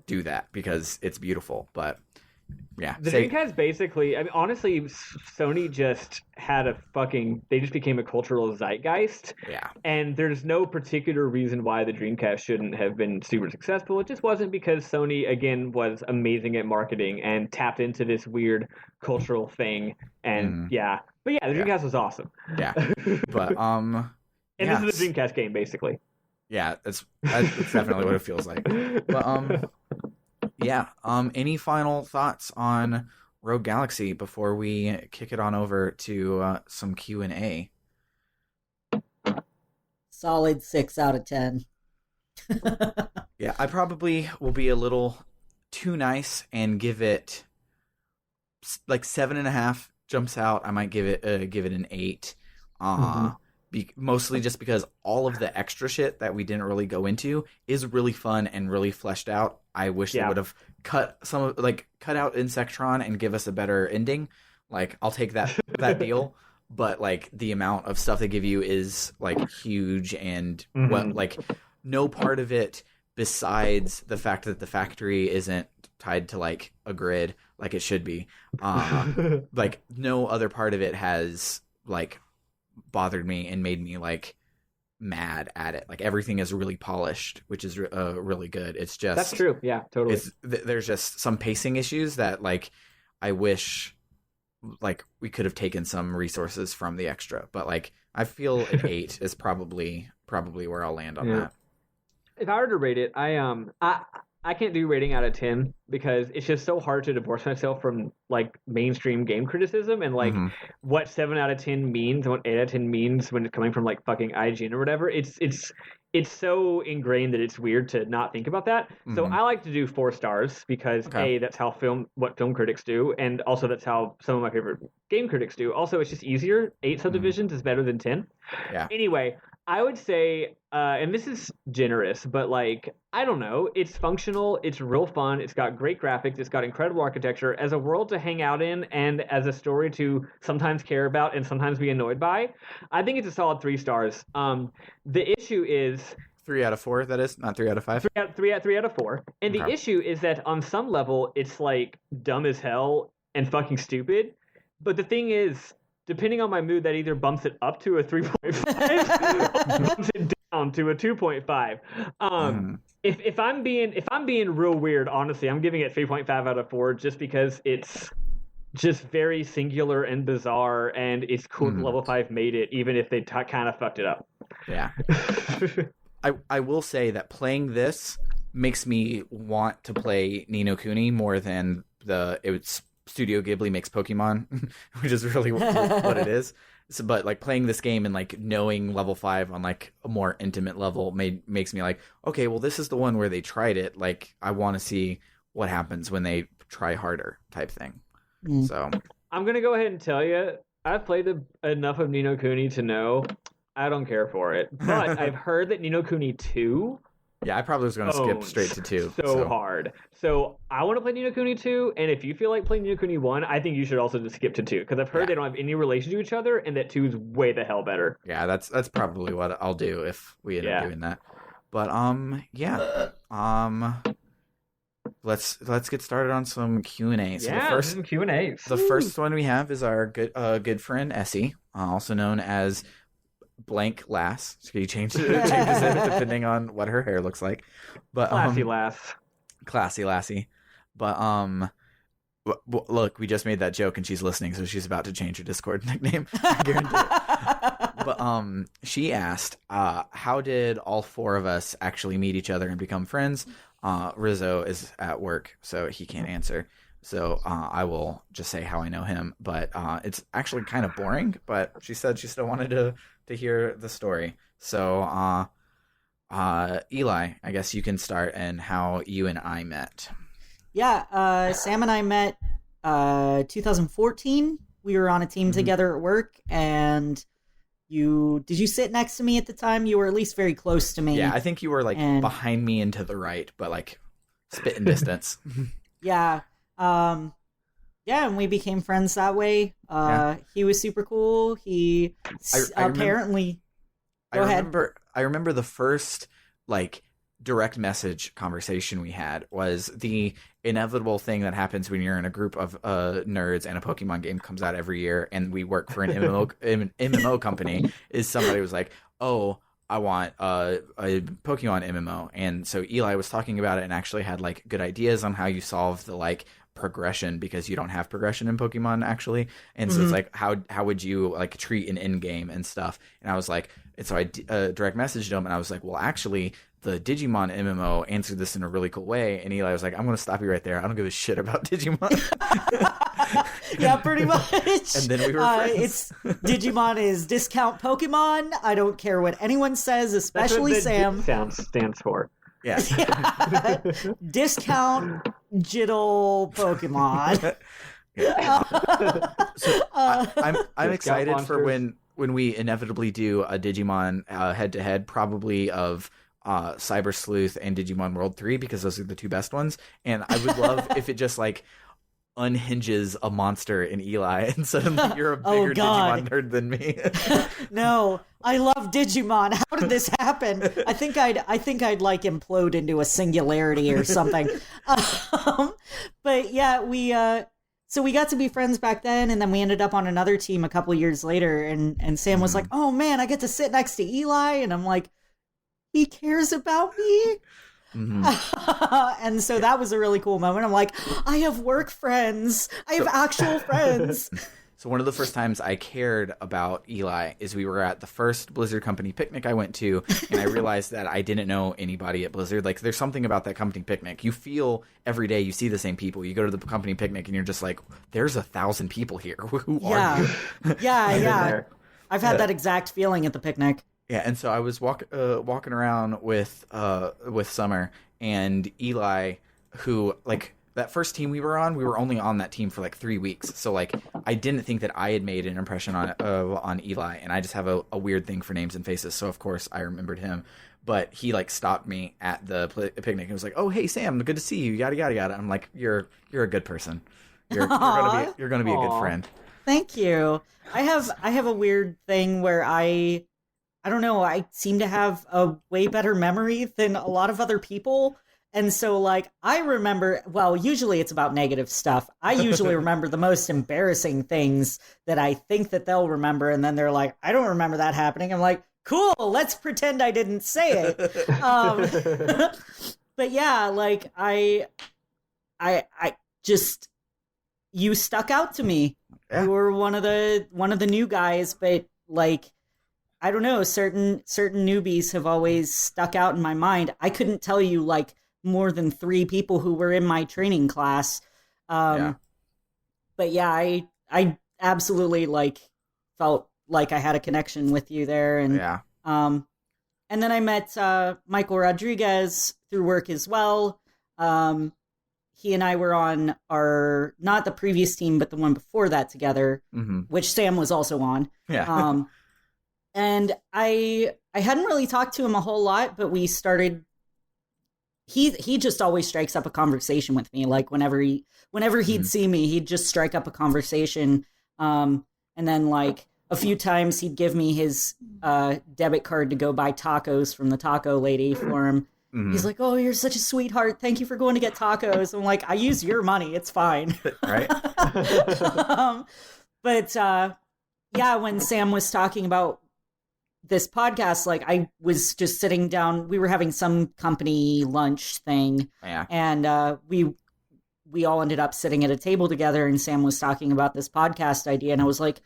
do that? Because it's beautiful. But yeah, the Dreamcast basically, I mean, honestly, Sony just had they just became a cultural zeitgeist. Yeah. And there's no particular reason why the Dreamcast shouldn't have been super successful. It just wasn't because Sony, again, was amazing at marketing and tapped into this weird cultural thing. And But yeah, the Dreamcast was awesome. Yeah. But and this is a Dreamcast game, basically. Yeah, that's definitely what it feels like. But any final thoughts on Rogue Galaxy before we kick it on over to some Q&A? Solid 6 out of 10. Yeah, I probably will be a little too nice and give it like 7.5. Jumps out. I might give it an 8. mostly just because all of the extra shit that we didn't really go into is really fun and really fleshed out. I wish they would have cut out Insectron and give us a better ending. Like, I'll take that deal. But like the amount of stuff they give you is like huge, and no part of it besides the fact that the factory isn't tied to like a grid like it should be. Like no other part of it has like bothered me and made me like mad at it. Like everything is really polished, which is really good. It's just that's true. Yeah, totally. There's just some pacing issues that like I wish like we could have taken some resources from the extra, but like I feel an 8 is probably where I'll land on that. If I were to rate it, I can't do rating out of 10 because it's just so hard to divorce myself from like mainstream game criticism and like what 7 out of 10 means and what 8 out of 10 means when it's coming from like fucking IGN or whatever. It's so ingrained that it's weird to not think about that. So I like to do 4 stars because A, that's how what film critics do, and also that's how some of my favorite game critics do. Also, it's just easier. 8 subdivisions is better than 10. Yeah. Anyway, I would say, and this is generous, but like, I don't know, it's functional, it's real fun, it's got great graphics, it's got incredible architecture. As a world to hang out in and as a story to sometimes care about and sometimes be annoyed by, I think it's a solid 3 stars. The issue is 3 out of 4, that is, not 3 out of 5. 3 out of 4. And the issue is that on some level, it's like dumb as hell and fucking stupid. But the thing is, depending on my mood, that either bumps it up to a 3.5 or bumps it down to a 2.5. If I'm being real weird, honestly, I'm giving it 3.5 out of 4 just because it's just very singular and bizarre, and it's cool that Level 5 made it, even if they kind of fucked it up. Yeah. I will say that playing this makes me want to play Ni no Kuni more than it's Studio Ghibli makes Pokemon, which is really what it is. So, but like playing this game and like knowing Level 5 on like a more intimate level makes me like, okay, well, this is the one where they tried it. Like, I want to see what happens when they try harder type thing. So I'm going to go ahead and tell you, I've played enough of Ni no Kuni to know I don't care for it. But I've heard that Ni no Kuni 2... Yeah, I probably was going to skip straight to 2. So hard. So I want to play Ni no Kuni 2, and if you feel like playing Ni no Kuni 1, I think you should also just skip to 2, because I've heard they don't have any relation to each other, and that 2 is way the hell better. Yeah, that's probably what I'll do if we end up doing that. But let's get started on some Q&A. So some Q&As. The first one we have is our good friend Essie, also known as Blank Lass. So you changes it depending on what her hair looks like. But classy lassie. But look, we just made that joke and she's listening, so she's about to change her Discord nickname. I guarantee it. But she asked, how did all 4 of us actually meet each other and become friends? Rizzo is at work, so he can't answer. So I will just say how I know him, but it's actually kind of boring. But she said she still wanted to hear the story. So Eli, I guess you can start and how you and I met. Yeah, Sam and I met 2014. We were on a team together at work, and did you sit next to me at the time? You were at least very close to me. Yeah, I think you were like behind me and to the right, but like spitting distance. Yeah. And we became friends that way. He was super cool. He apparently... Go ahead. I remember the first like direct message conversation we had was the inevitable thing that happens when you're in a group of nerds and a Pokemon game comes out every year and we work for an MMO company. Is somebody was like, oh, I want a Pokemon MMO. And so Eli was talking about it and actually had like good ideas on how you solve the like progression, because you don't have progression in Pokemon actually. And so it's like, how would you like treat an end game and stuff? And I was like, and so I direct messaged him and I was like, well, actually the Digimon MMO answered this in a really cool way. And Eli was like, I'm going to stop you right there. I don't give a shit about Digimon. Yeah, pretty much. And then we were friends. Digimon is discount Pokemon. I don't care what anyone says, especially Sam. Stands for. Yeah. Discount Jiddle Pokemon. So I'm excited for when when we inevitably do a Digimon head-to-head, probably of Cyber Sleuth and Digimon World 3, because those are the two best ones. And I would love if it just like unhinges a monster in Eli and suddenly you're a bigger Digimon nerd than me. No, I love Digimon. How did this happen? I think I'd like implode into a singularity or something. But yeah, so we got to be friends back then, and then we ended up on another team a couple years later, and Sam was like, "Oh man, I get to sit next to Eli," and I'm like, "He cares about me." And so that was a really cool moment. I'm like, I have work friends. I have actual friends. So one of the first times I cared about Eli is we were at the first Blizzard company picnic I went to, and I realized that I didn't know anybody at Blizzard. Like, there's something about that company picnic. You feel every day you see the same people. You go to the company picnic and you're just like, there's 1,000 people here. Who are you? Yeah. I've had that exact feeling at the picnic. Yeah, and so I was walking around with Summer and Eli, who, like, that first team we were only on that team for like 3 weeks. So like, I didn't think that I had made an impression on Eli, and I just have a weird thing for names and faces. So of course I remembered him, but he like stopped me at the picnic and was like, "Oh, hey Sam, good to see you. Yada yada yada." I'm like, "You're a good person. You're gonna be a good friend." Thank you. I have a weird thing where I don't know. I seem to have a way better memory than a lot of other people. And so, like, I remember, well, usually it's about negative stuff. I usually remember the most embarrassing things that I think that they'll remember. And then they're like, I don't remember that happening. I'm like, cool, let's pretend I didn't say it. But yeah, like, I just, you stuck out to me. Yeah. You were one of the new guys, but like, I don't know, certain newbies have always stuck out in my mind. I couldn't tell you like more than 3 people who were in my training class. But yeah, I absolutely like felt like I had a connection with you there. And and then I met Michael Rodriguez through work as well. He and I were on our, not the previous team, but the one before that together, which Sam was also on. Yeah. And I hadn't really talked to him a whole lot, but we started. He just always strikes up a conversation with me. Like whenever he'd see me, he'd just strike up a conversation. And then like a few times he'd give me his debit card to go buy tacos from the taco lady for him. He's like, "Oh, you're such a sweetheart. Thank you for going to get tacos." I'm like, "I use your money. It's fine." Right. But yeah, when Sam was talking about this podcast, like I was just sitting down, we were having some company lunch thing. Yeah. And we all ended up sitting at a table together, and Sam was talking about this podcast idea, and I was like,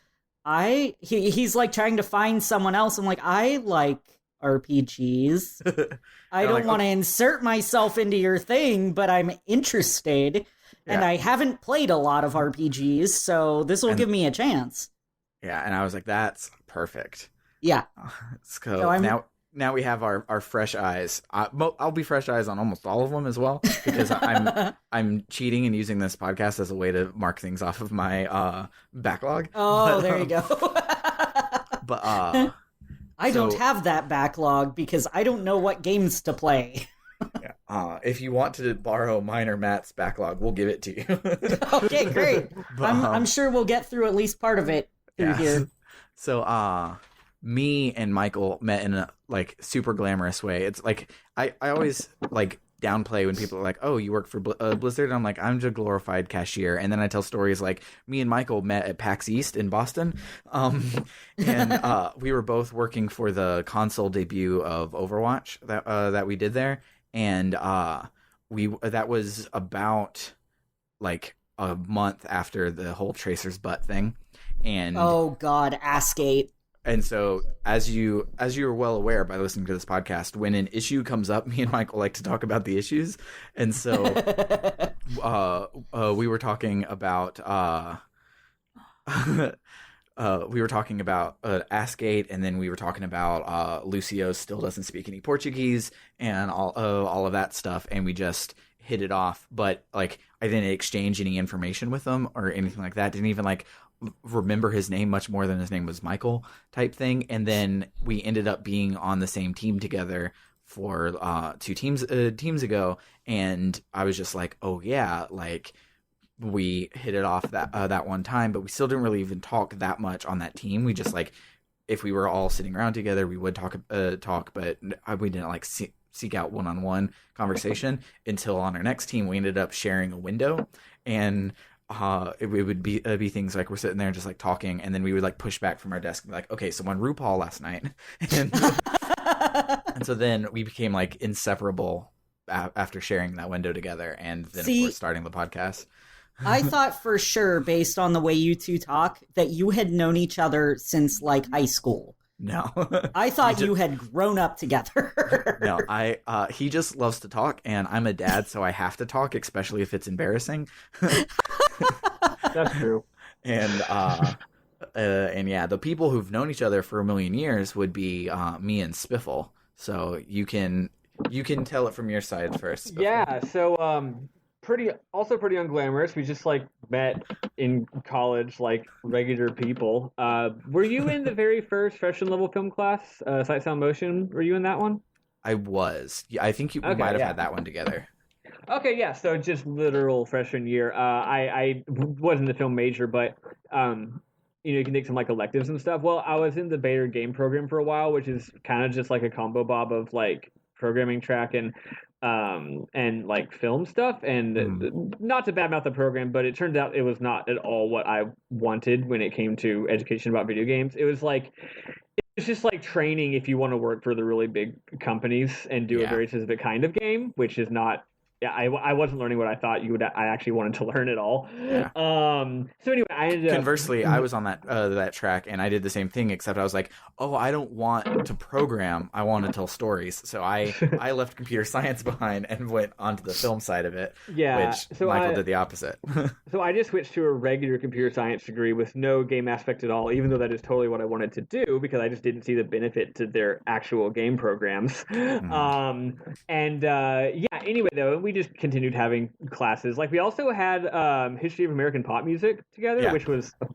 he's like trying to find someone else. I'm like, I like RPGs. I don't want to insert myself into your thing, but I'm interested. Yeah. And I haven't played a lot of RPGs, so this will give me a chance. Yeah, and I was like, that's perfect. Yeah. So now we have our fresh eyes. I'll be fresh eyes on almost all of them as well, because I'm cheating and using this podcast as a way to mark things off of my backlog. Oh, there you go. But I don't have that backlog because I don't know what games to play. Yeah. If you want to borrow mine or Matt's backlog, we'll give it to you. Okay, great. But, I'm sure we'll get through at least part of it through here. So, me and Michael met in a like super glamorous way. It's like I always like downplay when people are like, "Oh, you work for Blizzard." And I'm like, "I'm just a glorified cashier." And then I tell stories like me and Michael met at PAX East in Boston, and we were both working for the console debut of Overwatch that we did there, and that was about like a month after the whole Tracer's butt thing. And oh god, Assgate. And so, as you are well aware by listening to this podcast, when an issue comes up, me and Michael like to talk about the issues. And so, we were talking about Assgate, and then we were talking about Lucio still doesn't speak any Portuguese, and all of that stuff. And we just hit it off, but like I didn't exchange any information with him or anything like that. Didn't even like remember his name much more than his name was Michael type thing. And then we ended up being on the same team together for two teams ago, and I was just like, oh yeah, like we hit it off that one time, but we still didn't really even talk that much on that team. We just like, if we were all sitting around together, we would talk, but we didn't like seek out one-on-one conversation until on our next team we ended up sharing a window, and it would be things like we're sitting there just like talking, and then we would like push back from our desk and be like, okay, so on RuPaul last night, and, and so then we became like inseparable after sharing that window together, and then of course starting the podcast. I thought for sure, based on the way you two talk, that you had known each other since like high school. No. I thought you had grown up together. No, he just loves to talk, and I'm a dad, so I have to talk, especially if it's embarrassing. That's true. And yeah, the people who've known each other for a million years would be me and Spiffle. So you can tell it from your side first, Spiffle. Yeah, so pretty unglamorous. We just like met in college like regular people. Were you in the very first freshman level film class, Sight Sound Motion? Were you in that one? I was. I think we might have had that one together. Okay, yeah, so just literal freshman year. I wasn't the film major, but you can take some like electives and stuff. Well, I was in the Bayer game program for a while, which is kind of just like a combo bob of like programming track and like film stuff, and not to badmouth the program, but it turned out it was not at all what I wanted when it came to education about video games. It was just like training if you want to work for the really big companies and do a very specific kind of game, which is not. Yeah, I wasn't learning what I thought I actually wanted to learn at all. Yeah. So anyway, I ended up... Conversely, I was on that track, and I did the same thing, except I was like, oh, I don't want to program. I want to tell stories. So I left computer science behind and went onto the film side of it, which Michael did the opposite. So I just switched to a regular computer science degree with no game aspect at all, even though that is totally what I wanted to do, because I just didn't see the benefit to their actual game programs. Anyway, though, we just continued having classes. Like, we also had history of American pop music together, which was a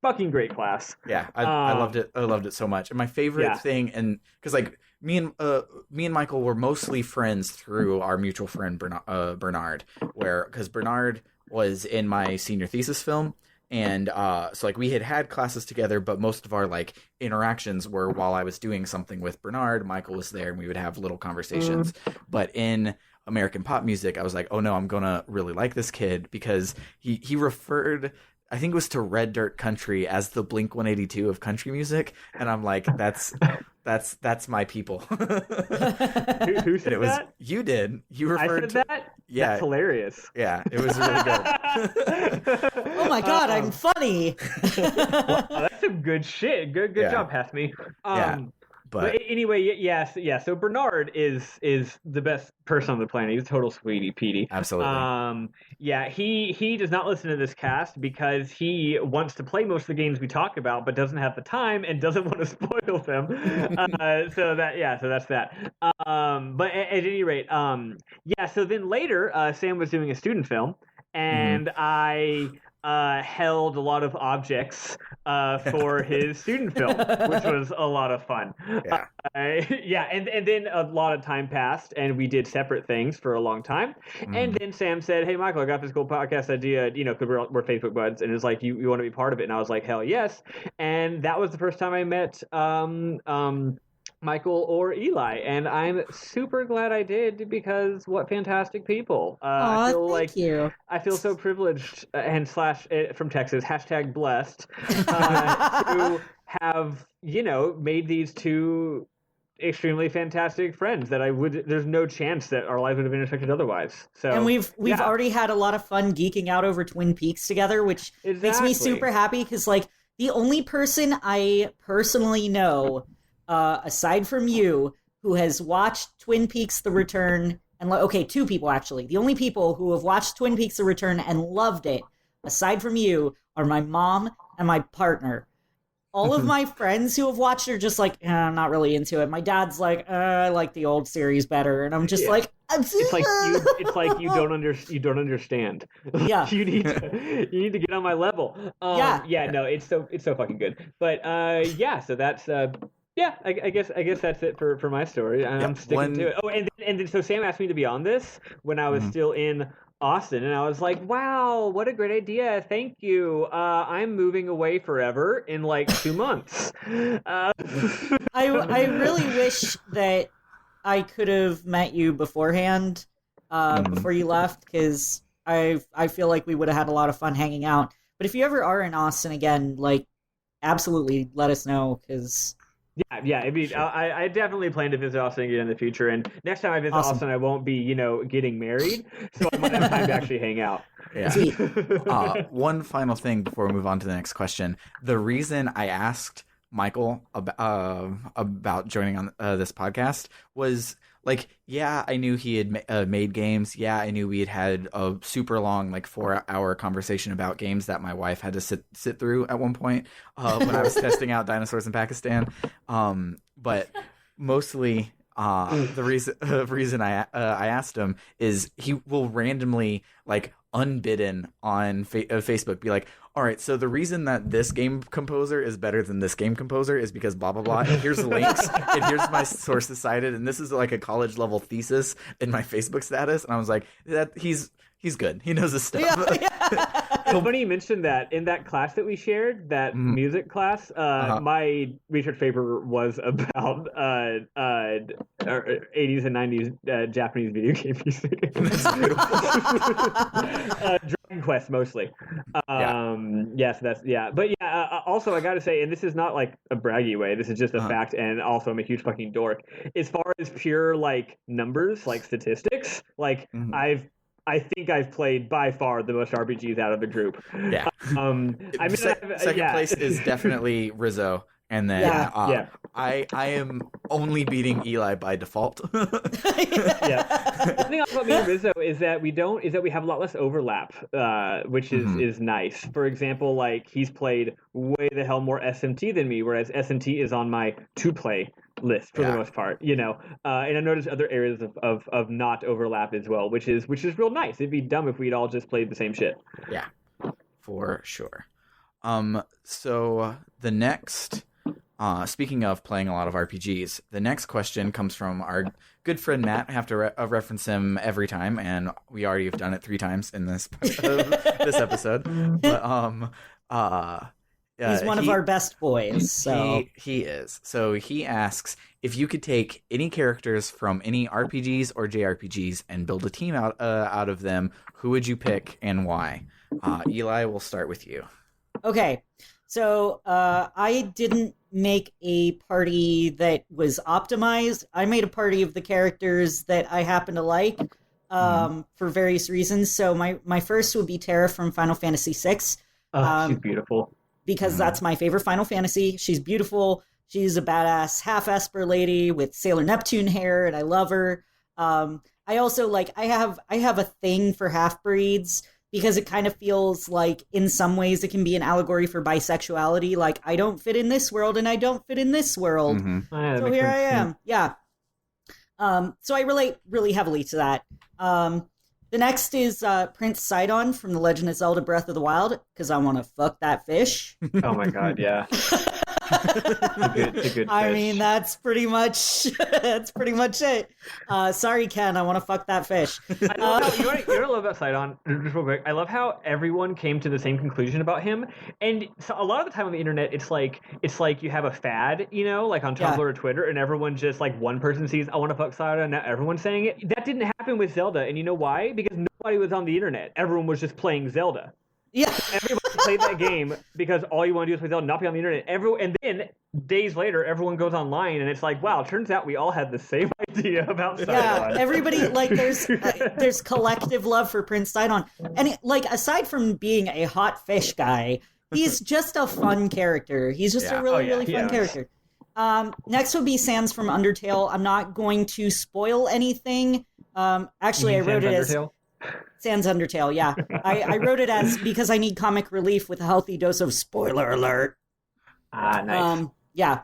fucking great class. Yeah, I loved it. I loved it so much. And my favorite thing, and because like me and Michael were mostly friends through our mutual friend Bernard, because Bernard was in my senior thesis film. And so like we had classes together, but most of our like interactions were while I was doing something with Bernard. Michael was there, and we would have little conversations. But in American pop music, I was like, oh no, I'm gonna really like this kid, because he referred, I think it was to Red Dirt Country, as the Blink-182 of country music, and I'm like, that's my people. Who said that? You did. You referred I said that? Yeah, that's hilarious. Yeah, it was really good. Oh my god, I'm funny. Wow, that's some good shit. Good job, Hasmi. But anyway, yes. So Bernard is the best person on the planet. He's a total sweetie Petey. Absolutely. He does not listen to this cast because he wants to play most of the games we talk about, but doesn't have the time and doesn't want to spoil them. So that's that. But at any rate, So then later, Sam was doing a student film, and I held a lot of objects for his student film, which was a lot of fun. And then a lot of time passed, and we did separate things for a long time. And then Sam said, "Hey, Michael, I got this cool podcast idea. Because we're Facebook buds, and it's like you want to be part of it." And I was like, "Hell yes!" And that was the first time I met Michael or Eli, and I'm super glad I did, because what fantastic people. I feel thank you. I feel so privileged and from Texas, #blessed, to have, made these two extremely fantastic friends that there's no chance that our lives would have been intersected otherwise. So, and we've already had a lot of fun geeking out over Twin Peaks together, which makes me super happy, because like the only person I personally know, aside from you, who has watched Twin Peaks: The Return, and two people actually. The only people who have watched Twin Peaks: The Return and loved it, aside from you, are my mom and my partner. All of my friends who have watched are just like, I'm not really into it. My dad's like, I like the old series better. And I'm just like, you don't understand. Yeah. you need to get on my level. No, it's so fucking good. But so that's I guess that's it for my story. I'm sticking to it. Oh, and then so Sam asked me to be on this when I was still in Austin, and I was like, wow, what a great idea, thank you. I'm moving away forever in like 2 months. I really wish that I could have met you beforehand, before you left, because I feel like we would have had a lot of fun hanging out. But if you ever are in Austin again, like, absolutely let us know, because... Yeah. I mean, I definitely plan to visit Austin again in the future. And next time I visit Austin, I won't be, getting married, so I might have time to actually hang out. Yeah. One final thing before we move on to the next question. The reason I asked Michael about joining on this podcast was, like, yeah, I knew he had made games. Yeah, I knew we had a super long, like, 4-hour conversation about games that my wife had to sit through at one point when I was testing out Dinosaurs in Pakistan. But mostly the reason I asked him is he will randomly, like, unbidden on Facebook be like, all right, so the reason that this game composer is better than this game composer is because blah, blah, blah. And here's the links, and here's my sources cited, and this is like a college-level thesis in my Facebook status. And I was like, that he's good. He knows his stuff. Yeah. It's funny you mentioned that. In that class that we shared, that music class, my research paper was about 80s and 90s Japanese video game music. Dragon Quest, mostly. Yes, But also, I gotta say, and this is not like a braggy way, this is just a fact, and also I'm a huge fucking dork. As far as pure, like, numbers, like statistics, like, I think I've played by far the most RPGs out of the group. Yeah. Second place is definitely Rizzo. And then I am only beating Eli by default. The thing about me and Rizzo is that we have a lot less overlap, which is nice. For example, like, he's played way the hell more SMT than me, whereas SMT is on my to play list for the most part, and I noticed other areas of not overlap as well, which is real nice. It'd be dumb if we'd all just played the same shit. Yeah, for sure. So the next, speaking of playing a lot of RPGs, the next question comes from our good friend Matt. I have to reference him every time, and we already have done it 3 times in this this episode. But he's one of our best boys. So he is. So he asks, if you could take any characters from any RPGs or JRPGs and build a team out of them, who would you pick and why? Eli, we'll start with you. Okay. So I didn't make a party that was optimized. I made a party of the characters that I happen to like for various reasons. So my first would be Terra from Final Fantasy VI. She's beautiful. Because that's my favorite Final Fantasy. She's beautiful. She's a badass half-Esper lady with Sailor Neptune hair, and I love her. I also, like, I have a thing for half-breeds because it kind of feels like, in some ways, it can be an allegory for bisexuality. Like, I don't fit in this world, and I don't fit in this world. So here I am. Yeah. So I relate really heavily to that. The next is Prince Sidon from The Legend of Zelda Breath of the Wild, because I want to fuck that fish. Oh my god, yeah. It's a good I fish. mean, that's pretty much it. Sorry, Ken, I want to fuck that fish. You know what I love about Sidon, just real quick? I love how everyone came to the same conclusion about him. And so a lot of the time on the internet, it's like you have a fad, like on Tumblr or Twitter, and everyone just, like, one person sees, I want to fuck Sidon, and now everyone's saying it. That didn't happen with Zelda, and you know why? Because nobody was on the internet. Everyone was just playing Zelda. Yeah. Everybody played that game because all you want to do is play Zelda, not be on the internet. And then days later, everyone goes online, and it's like, wow, turns out we all had the same idea about Sidon. Yeah, everybody, like, there's collective love for Prince Sidon. And, aside from being a hot fish guy, he's just a fun character. He's just a really fun character. Next would be Sans from Undertale. I'm not going to spoil anything. Actually, I wrote it as... Sans Undertale, yeah. I wrote it as because I need comic relief with a healthy dose of spoiler alert. Nice. Yeah.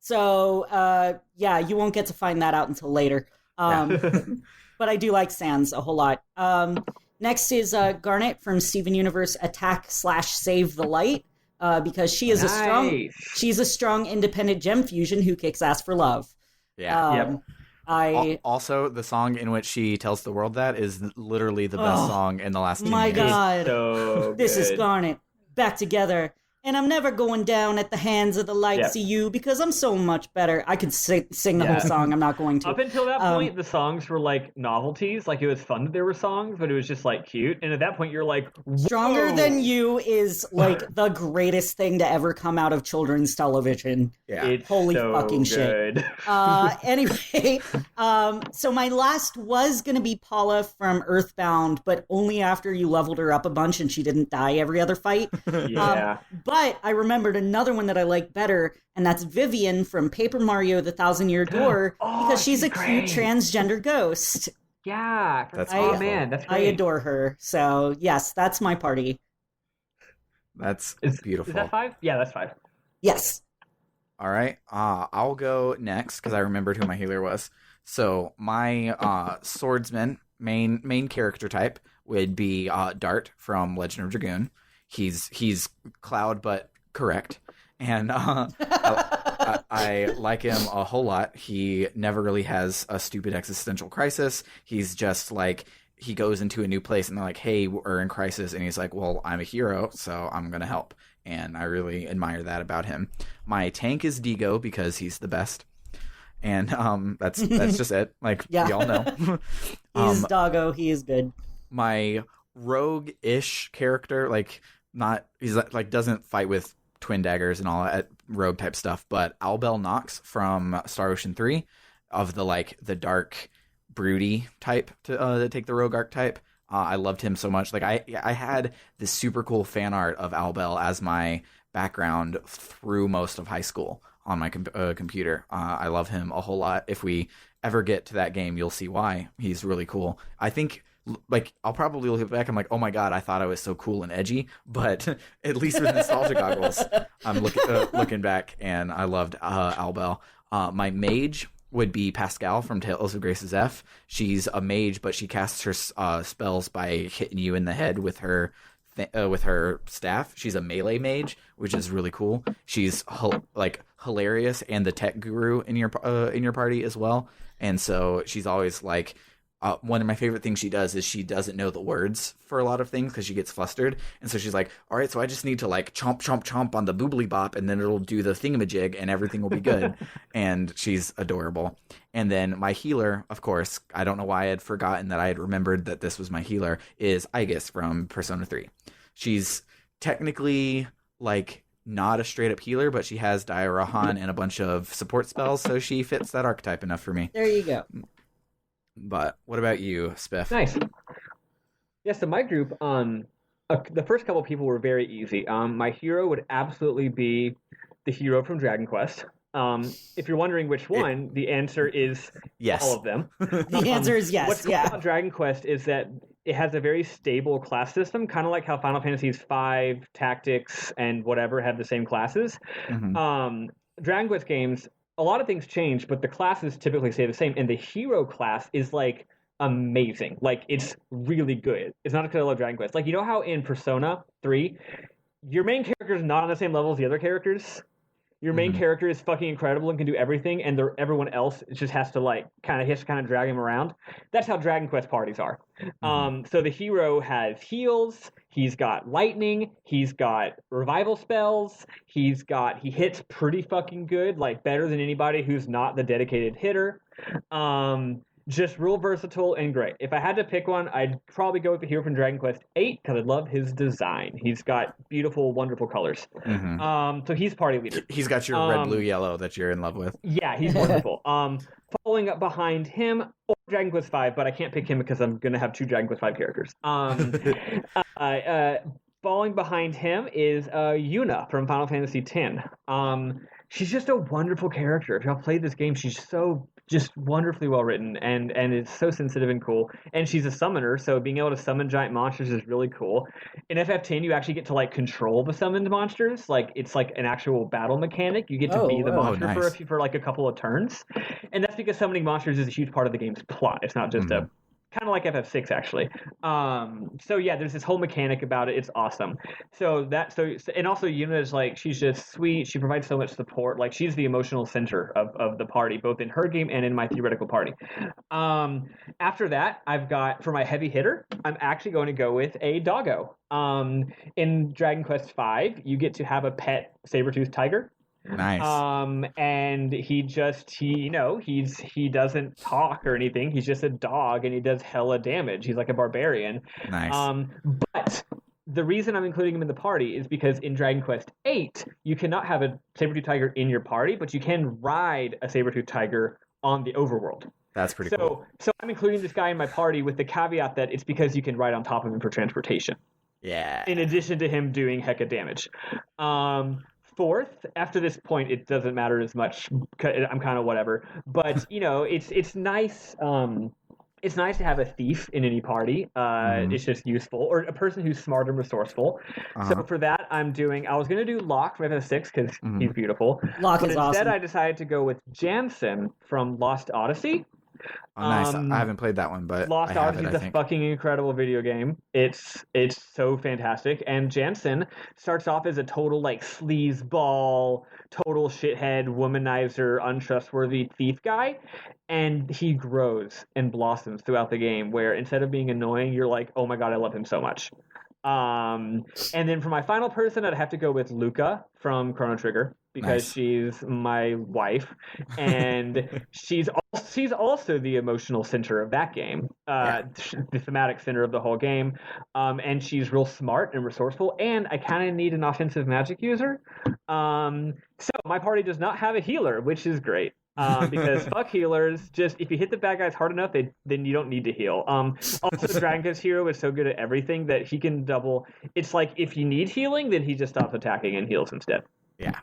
So, you won't get to find that out until later. But but I do like Sans a whole lot. Next is Garnet from Steven Universe Attack/Save the Light, because she's a strong independent gem fusion who kicks ass for love. Yeah. Also, the song in which she tells the world that is literally the best song in the last 10 years. My God. So this is Garnet back together. And I'm never going down at the hands of the likes of you because I'm so much better. I could sing the whole song. I'm not going to. Up until that point, the songs were like novelties. Like, it was fun that there were songs, but it was just like cute. And at that point, you're like, whoa! Stronger Than You is like the greatest thing to ever come out of children's television. Yeah. It's Holy so fucking good. shit. Anyway, so my last was going to be Paula from Earthbound, but only after you leveled her up a bunch and she didn't die every other fight. Yeah. But I remembered another one that I like better, and that's Vivian from Paper Mario: The Thousand Year Door, because she's a cute transgender ghost. Yeah. That's man, that's great. I adore her. So, yes, that's my party. That's beautiful. Is that 5? Yeah, that's 5. Yes. All right. I'll go next because I remembered who my healer was. So my swordsman main character type would be Dart from Legend of Dragoon. He's Cloud but correct, and I like him a whole lot. He never really has a stupid existential crisis. He's just like, he goes into a new place and they're like, hey, we're in crisis, and he's like, well, I'm a hero, so I'm gonna help. And I really admire that about him. My tank is Digo because he's the best. And that's just it. Like, y'all know. He's doggo, he is good. My rogue-ish character, he's like doesn't fight with twin daggers and all that rogue type stuff, but Albel Nox from Star Ocean 3, of the dark broody type to take the rogue archetype. I loved him so much. Like, I had this super cool fan art of Albel as my background through most of high school on my computer. I love him a whole lot. If we ever get to that game, you'll see why. He's really cool. I think, like, I'll probably look back, I'm like, oh my god, I thought I was so cool and edgy, but at least with nostalgia goggles, I'm looking back, and I loved Albel. My mage would be Pascal from Tales of Grace's F. She's a mage, but she casts her spells by hitting you in the head with her staff. She's a melee mage, which is really cool. She's hilarious and the tech guru in your party as well. And so she's always like, one of my favorite things she does is she doesn't know the words for a lot of things because she gets flustered. And so she's like, all right, so I just need to like chomp, chomp, chomp on the boobly bop, and then it'll do the thingamajig and everything will be good. And she's adorable. And then my healer, of course, I don't know why I had forgotten that I had remembered that this was my healer, is Aegis from Persona 3. She's technically like not a straight up healer, but she has Dairahan and a bunch of support spells, so she fits that archetype enough for me. There you go. But what about you, Spiff? Nice. Yeah, so my group, the first couple people were very easy. My hero would absolutely be the hero from Dragon Quest. If you're wondering which one, the answer is yes. All of them. The answer is yes. What's cool about Dragon Quest is that it has a very stable class system, kind of like how Final Fantasy's 5, Tactics, and whatever have the same classes. Mm-hmm. Dragon Quest games, a lot of things change, but the classes typically stay the same, and the hero class is like amazing. Like, it's really good. It's not because I love Dragon Quest. Like, you know how in Persona 3, your main character is not on the same level as the other characters? Your main character is fucking incredible and can do everything, and everyone else just has to like kind of drag him around. That's how Dragon Quest parties are. So the hero has heals. He's got lightning. He's got revival spells. He hits pretty fucking good, like better than anybody who's not the dedicated hitter. Just real versatile and great. If I had to pick one, I'd probably go with the hero from Dragon Quest 8 because I love his design. He's got beautiful, wonderful colors. So he's party leader. He's got your red, blue, yellow that you're in love with. Yeah, he's wonderful. Following up behind him, Dragon Quest 5, but I can't pick him because I'm going to have 2 Dragon Quest 5 characters. Falling behind him is Yuna from Final Fantasy X. She's just a wonderful character. If y'all played this game, she's so just wonderfully well written, and it's so sensitive and cool. And she's a summoner, so being able to summon giant monsters is really cool. In FF10, you actually get to like control the summoned monsters. Like, it's like an actual battle mechanic. You get to be the monster nice. for like a couple of turns, and that's because summoning monsters is a huge part of the game's plot. It's not just a kind of like FF6 actually. So yeah, there's this whole mechanic about it. It's awesome. And also Yuna is like, she's just sweet. She provides so much support. Like she's the emotional center of the party, both in her game and in my theoretical party. After that, I've got, for my heavy hitter, I'm actually going to go with a doggo. In Dragon Quest V, you get to have a pet saber-toothed tiger. Nice. And he doesn't talk or anything. He's just a dog, and he does hella damage. He's like a barbarian. Nice. But the reason I'm including him in the party is because in Dragon Quest VIII, you cannot have a saber-tooth tiger in your party, but you can ride a saber-tooth tiger on the overworld. That's pretty cool. So I'm including this guy in my party with the caveat that it's because you can ride on top of him for transportation. Yeah. In addition to him doing hecka damage. Fourth, after this point, it doesn't matter as much. I'm kind of whatever. But, it's nice. It's nice to have a thief in any party. It's just useful. Or a person who's smart and resourceful. So for that, I was going to do Locke from FF6 because he's beautiful. Locke is awesome. Instead, I decided to go with Jansen from Lost Odyssey. Oh, nice. I haven't played that one, but Lost Odyssey is a fucking incredible video game. It's so fantastic. And Jansen starts off as a total sleazeball, total shithead, womanizer, untrustworthy thief guy, and he grows and blossoms throughout the game. Where instead of being annoying, you're like, oh my god, I love him so much. And then for my final person, I'd have to go with Luca from Chrono Trigger because she's my wife, and she's also the emotional center of that game, the thematic center of the whole game, and she's real smart and resourceful, and I kind of need an offensive magic user. So my party does not have a healer, which is great. Because fuck healers. Just if you hit the bad guys hard enough, then you don't need to heal. Also, Dragon Quest Hero is so good at everything that he can double. It's like if you need healing, then he just stops attacking and heals instead. Yeah,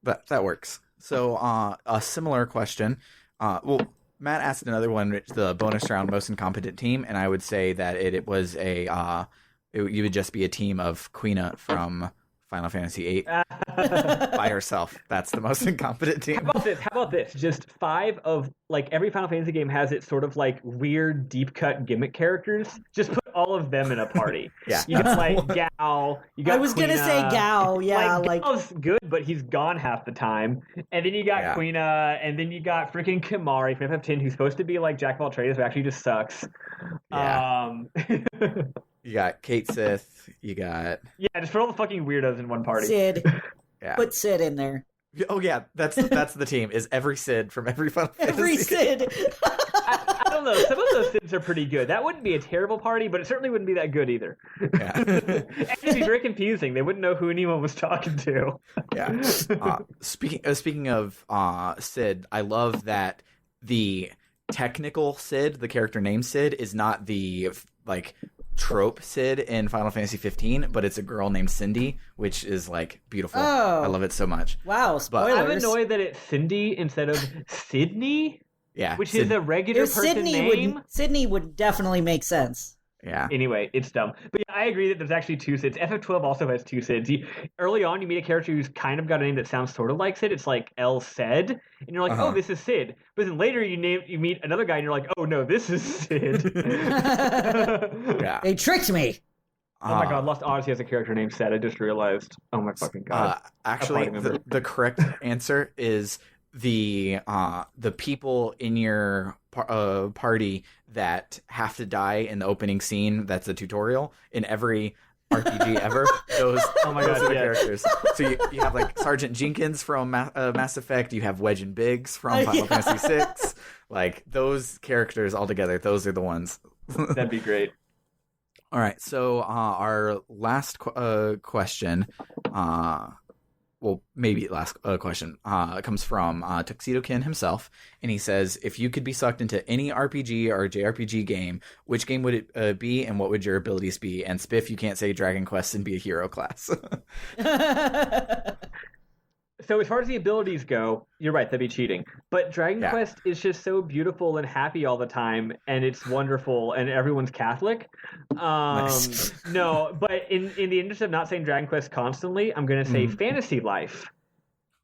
that works. So a similar question. Matt asked another one, the bonus round most incompetent team, and I would say that it was you would just be a team of Quina from Final Fantasy VIII by herself. That's the most incompetent team. How about this? Just 5 of every Final Fantasy game has its sort of weird deep cut gimmick characters. Just put all of them in a party. Yeah. You got Gao. You got I was gonna say Gao. Yeah, Gao's good, but he's gone half the time. And then you got Quina, and then you got freaking Kimari from FF10, who's supposed to be like Jack of all trades, but actually just sucks. Yeah. You got Kate Sith. You got just put all the fucking weirdos in one party. Sid. Yeah. Put Sid in there. Oh yeah, that's the team. Is every Sid from every Final Fantasy. Every Sid. I don't know. Some of those Sids are pretty good. That wouldn't be a terrible party, but it certainly wouldn't be that good either. Yeah. And it'd be very confusing. They wouldn't know who anyone was talking to. Yeah. Speaking of Sid, I love that the technical Sid, the character named Sid, is not the trope Sid in Final Fantasy 15, but it's a girl named Cindy, which is beautiful. Oh. I love it so much. Wow, spoilers. I'm annoyed that it's Cindy instead of Sydney. Yeah, which is a regular person name. Sydney would definitely make sense. Yeah. Anyway, it's dumb. But yeah, I agree that there's actually 2 Sids. FF12 also has 2 Sids. Early on, you meet a character who's kind of got a name that sounds sort of like Sid. It's like El Ced. And you're like, oh, this is Sid. But then later you meet another guy and you're like, oh no, this is Sid. Yeah. They tricked me. Oh my god, Lost Odyssey has a character named Ced. I just realized. Oh my fucking god. Actually, the correct answer is the people in your party that have to die in the opening scene. That's a tutorial in every RPG ever. Those are the characters. So you have Sergeant Jenkins from Mass Effect. You have Wedge and Biggs from Final Fantasy VI. Those characters all together. Those are the ones. That'd be great. All right. So our last question. Maybe last question comes from Tuxedo Ken himself, and he says, if you could be sucked into any RPG or JRPG game, which game would it be, and what would your abilities be? And Spiff, you can't say Dragon Quest and be a hero class. So as far as the abilities go, you're right, that'd be cheating. But Dragon Quest is just so beautiful and happy all the time, and it's wonderful, and everyone's Catholic. Nice. No, but in the interest of not saying Dragon Quest constantly, I'm going to say Fantasy Life.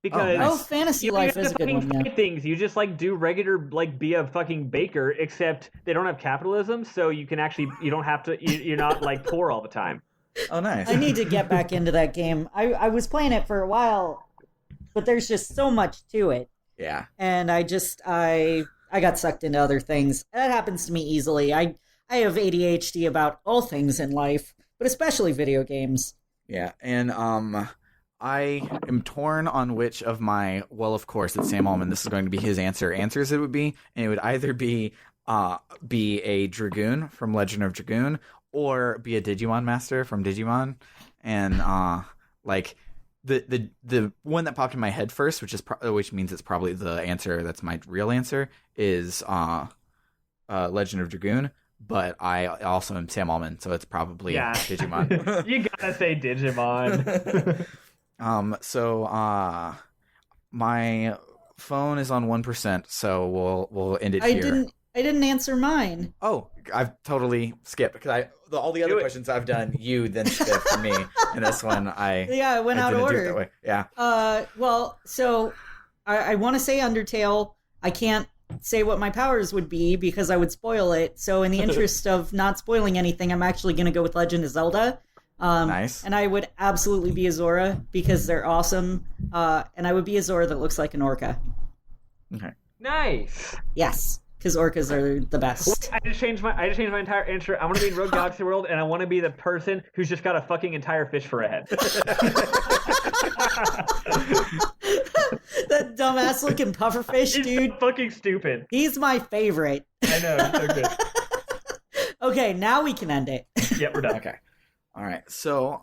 because nice. Fantasy you don't Life have is to a good fucking one. Yeah. fight things. You just like do regular like be a fucking baker, except they don't have capitalism, so you can actually you don't have to you're not like poor all the time. Oh, nice. I need to get back into that game. I was playing it for a while, but there's just so much to it. Yeah. And I got sucked into other things. That happens to me easily. I have ADHD about all things in life, but especially video games. Yeah, and I am torn on which of my, well, of course, it's Sam Allman, this is going to be his answers it would be, and it would either be a Dragoon from Legend of Dragoon, or be a Digimon Master from Digimon, and like the one that popped in my head first, which means it's probably the answer that's my real answer, is Legend of Dragoon. But I also am Sam Allman, so it's probably Digimon. You gotta say Digimon. So my phone is on 1%, so we'll end it here. I didn't answer mine. Oh, I've totally skipped because all the other questions I've done, you then skipped for me, and this one I went out of order. Do it that way. Yeah. Well, so I want to say Undertale. I can't say what my powers would be because I would spoil it. So in the interest of not spoiling anything, I'm actually going to go with Legend of Zelda. Nice. And I would absolutely be a Zora because they're awesome. And I would be a Zora that looks like an orca. Okay. Nice. Yes, because orcas are the best. I just changed my entire answer. I want to be in Rogue Galaxy World, and I want to be the person who's just got a fucking entire fish for a head. That dumbass looking pufferfish, dude. So fucking stupid. He's my favorite. I know. He's so good. Okay, now we can end it. Yep, we're done. Okay. All right. So,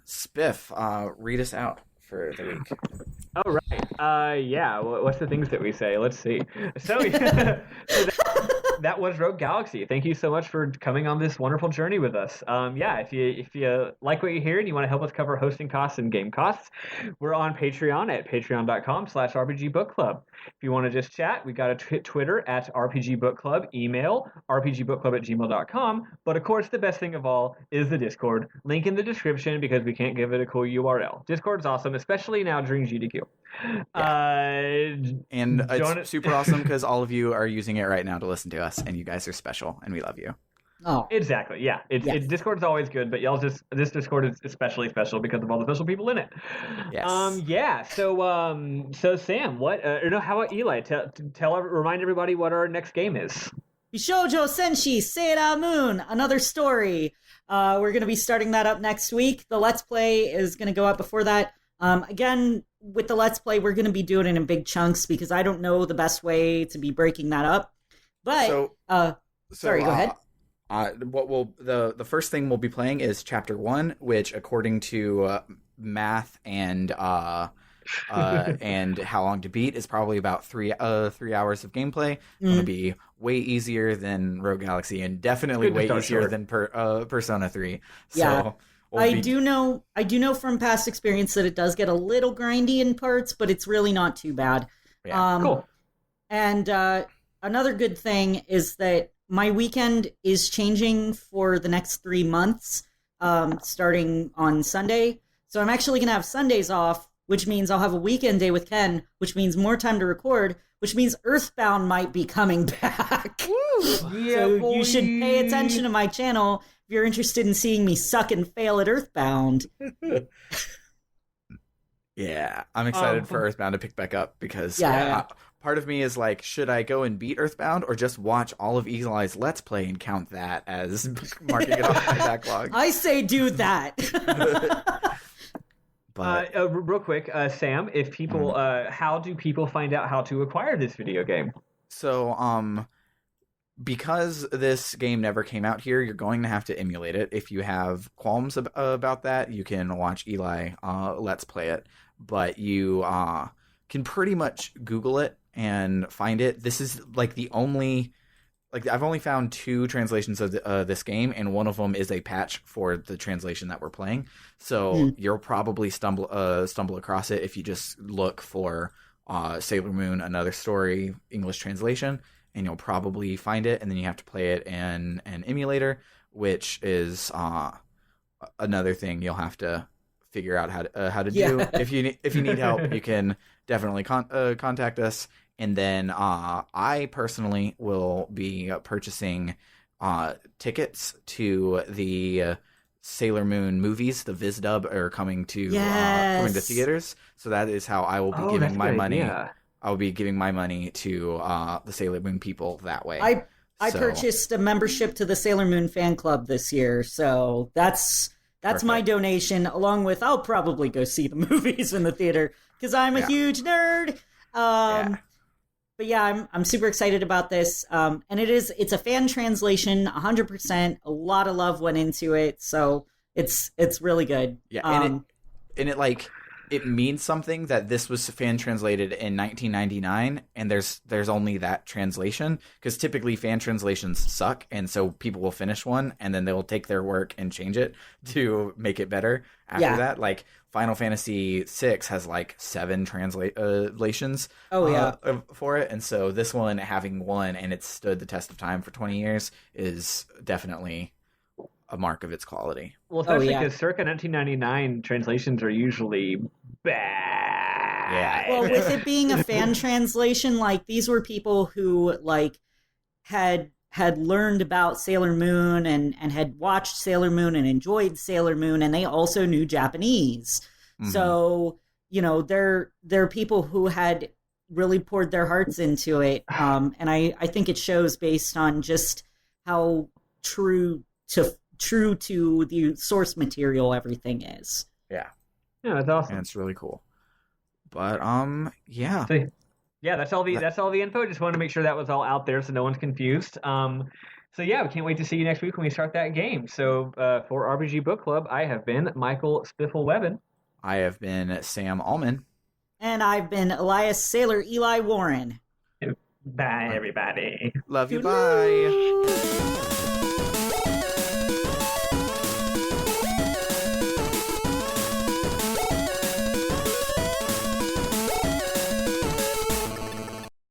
Spiff, read us out for the week. All right. Yeah. What's the things that we say? Let's see. So, that was Rogue Galaxy. Thank you so much for coming on this wonderful journey with us. Yeah. If you like what you hear and you want to help us cover hosting costs and game costs, we're on Patreon at patreon.com/RPGBookClub. If you want to just chat, we got a Twitter at RPGBookClub, email rpgbookclub@gmail.com. But of course, the best thing of all is the Discord. Link in the description because we can't give it a cool URL. Discord's awesome, especially now during GDQ. And it's super awesome because all of you are using it right now to listen to us, and you guys are special, and we love you. Oh, exactly. Yeah, Discord's always good, but this Discord is especially special because of all the special people in it. Yes. Yeah. So Sam, what? How about Eli? Remind everybody what our next game is. Bishoujo Senshi Sailor Moon, another story. We're going to be starting that up next week. The Let's Play is going to go up before that. Again, with the Let's Play, we're going to be doing it in big chunks because I don't know the best way to be breaking that up. But, sorry, go ahead. The first thing we'll be playing is Chapter 1, which, according to math and and how long to beat, is probably about 3 hours of gameplay. It's going to be way easier than Rogue Galaxy, and definitely way easier than Persona 3. So. Yeah. I do know from past experience that it does get a little grindy in parts, but it's really not too bad. Yeah. Cool. And another good thing is that my weekend is changing for the next 3 months, starting on Sunday. So I'm actually going to have Sundays off, which means I'll have a weekend day with Ken, which means more time to record, which means Earthbound might be coming back. Woo! Yeah, so boy. You should pay attention to my channel if you're interested in seeing me suck and fail at Earthbound. Yeah, I'm excited for Earthbound to pick back up because part of me is like, should I go and beat Earthbound or just watch all of Eli's Let's Play and count that as marking it off my backlog? I say do that. But real quick, Sam, if people, how do people find out how to acquire this video game? So, because this game never came out here, you're going to have to emulate it. If you have qualms about that, you can watch Eli Let's Play it. But you can pretty much Google it and find it. This is like the only... I've only found 2 translations of this game, and one of them is a patch for the translation that we're playing. So you'll probably stumble across it if you just look for Sailor Moon, Another Story, English translation, and you'll probably find it. And then you have to play it in an emulator, which is another thing you'll have to figure out how to do. If you need help, you can definitely contact us. And then I personally will be purchasing tickets to the Sailor Moon movies. The Viz dub are coming to theaters. So that is how I will be giving my money. I will be giving my money to the Sailor Moon people that way. I purchased a membership to the Sailor Moon fan club this year, so that's my donation. Along with, I'll probably go see the movies in the theater because I'm a huge nerd. But yeah, I'm super excited about this. And it's a fan translation, 100%. A lot of love went into it, so it's really good. Yeah, it means something that this was fan translated in 1999, and there's only that translation, because typically fan translations suck, and so people will finish one and then they will take their work and change it to make it better after that. Like Final Fantasy VI has like 7 translations for it, and so this one having one and it's stood the test of time for 20 years is definitely a mark of its quality. Well, especially because circa 1999 translations are usually bad. Yeah. Well, with it being a fan translation, like these were people who like had learned about Sailor Moon and had watched Sailor Moon and enjoyed Sailor Moon, and they also knew Japanese. Mm-hmm. So, they're people who had really poured their hearts into it. And I think it shows based on just how true to the source material everything is. Yeah, that's awesome. And it's really cool. But yeah. So, that's all the info. Just wanted to make sure that was all out there so no one's confused. So yeah, we can't wait to see you next week when we start that game. So for RPG Book Club, I have been Michael Spiffle-Webbin. I have been Sam Allman. And I've been Elias Sailor Eli Warren. Bye, everybody. Love you. Bye.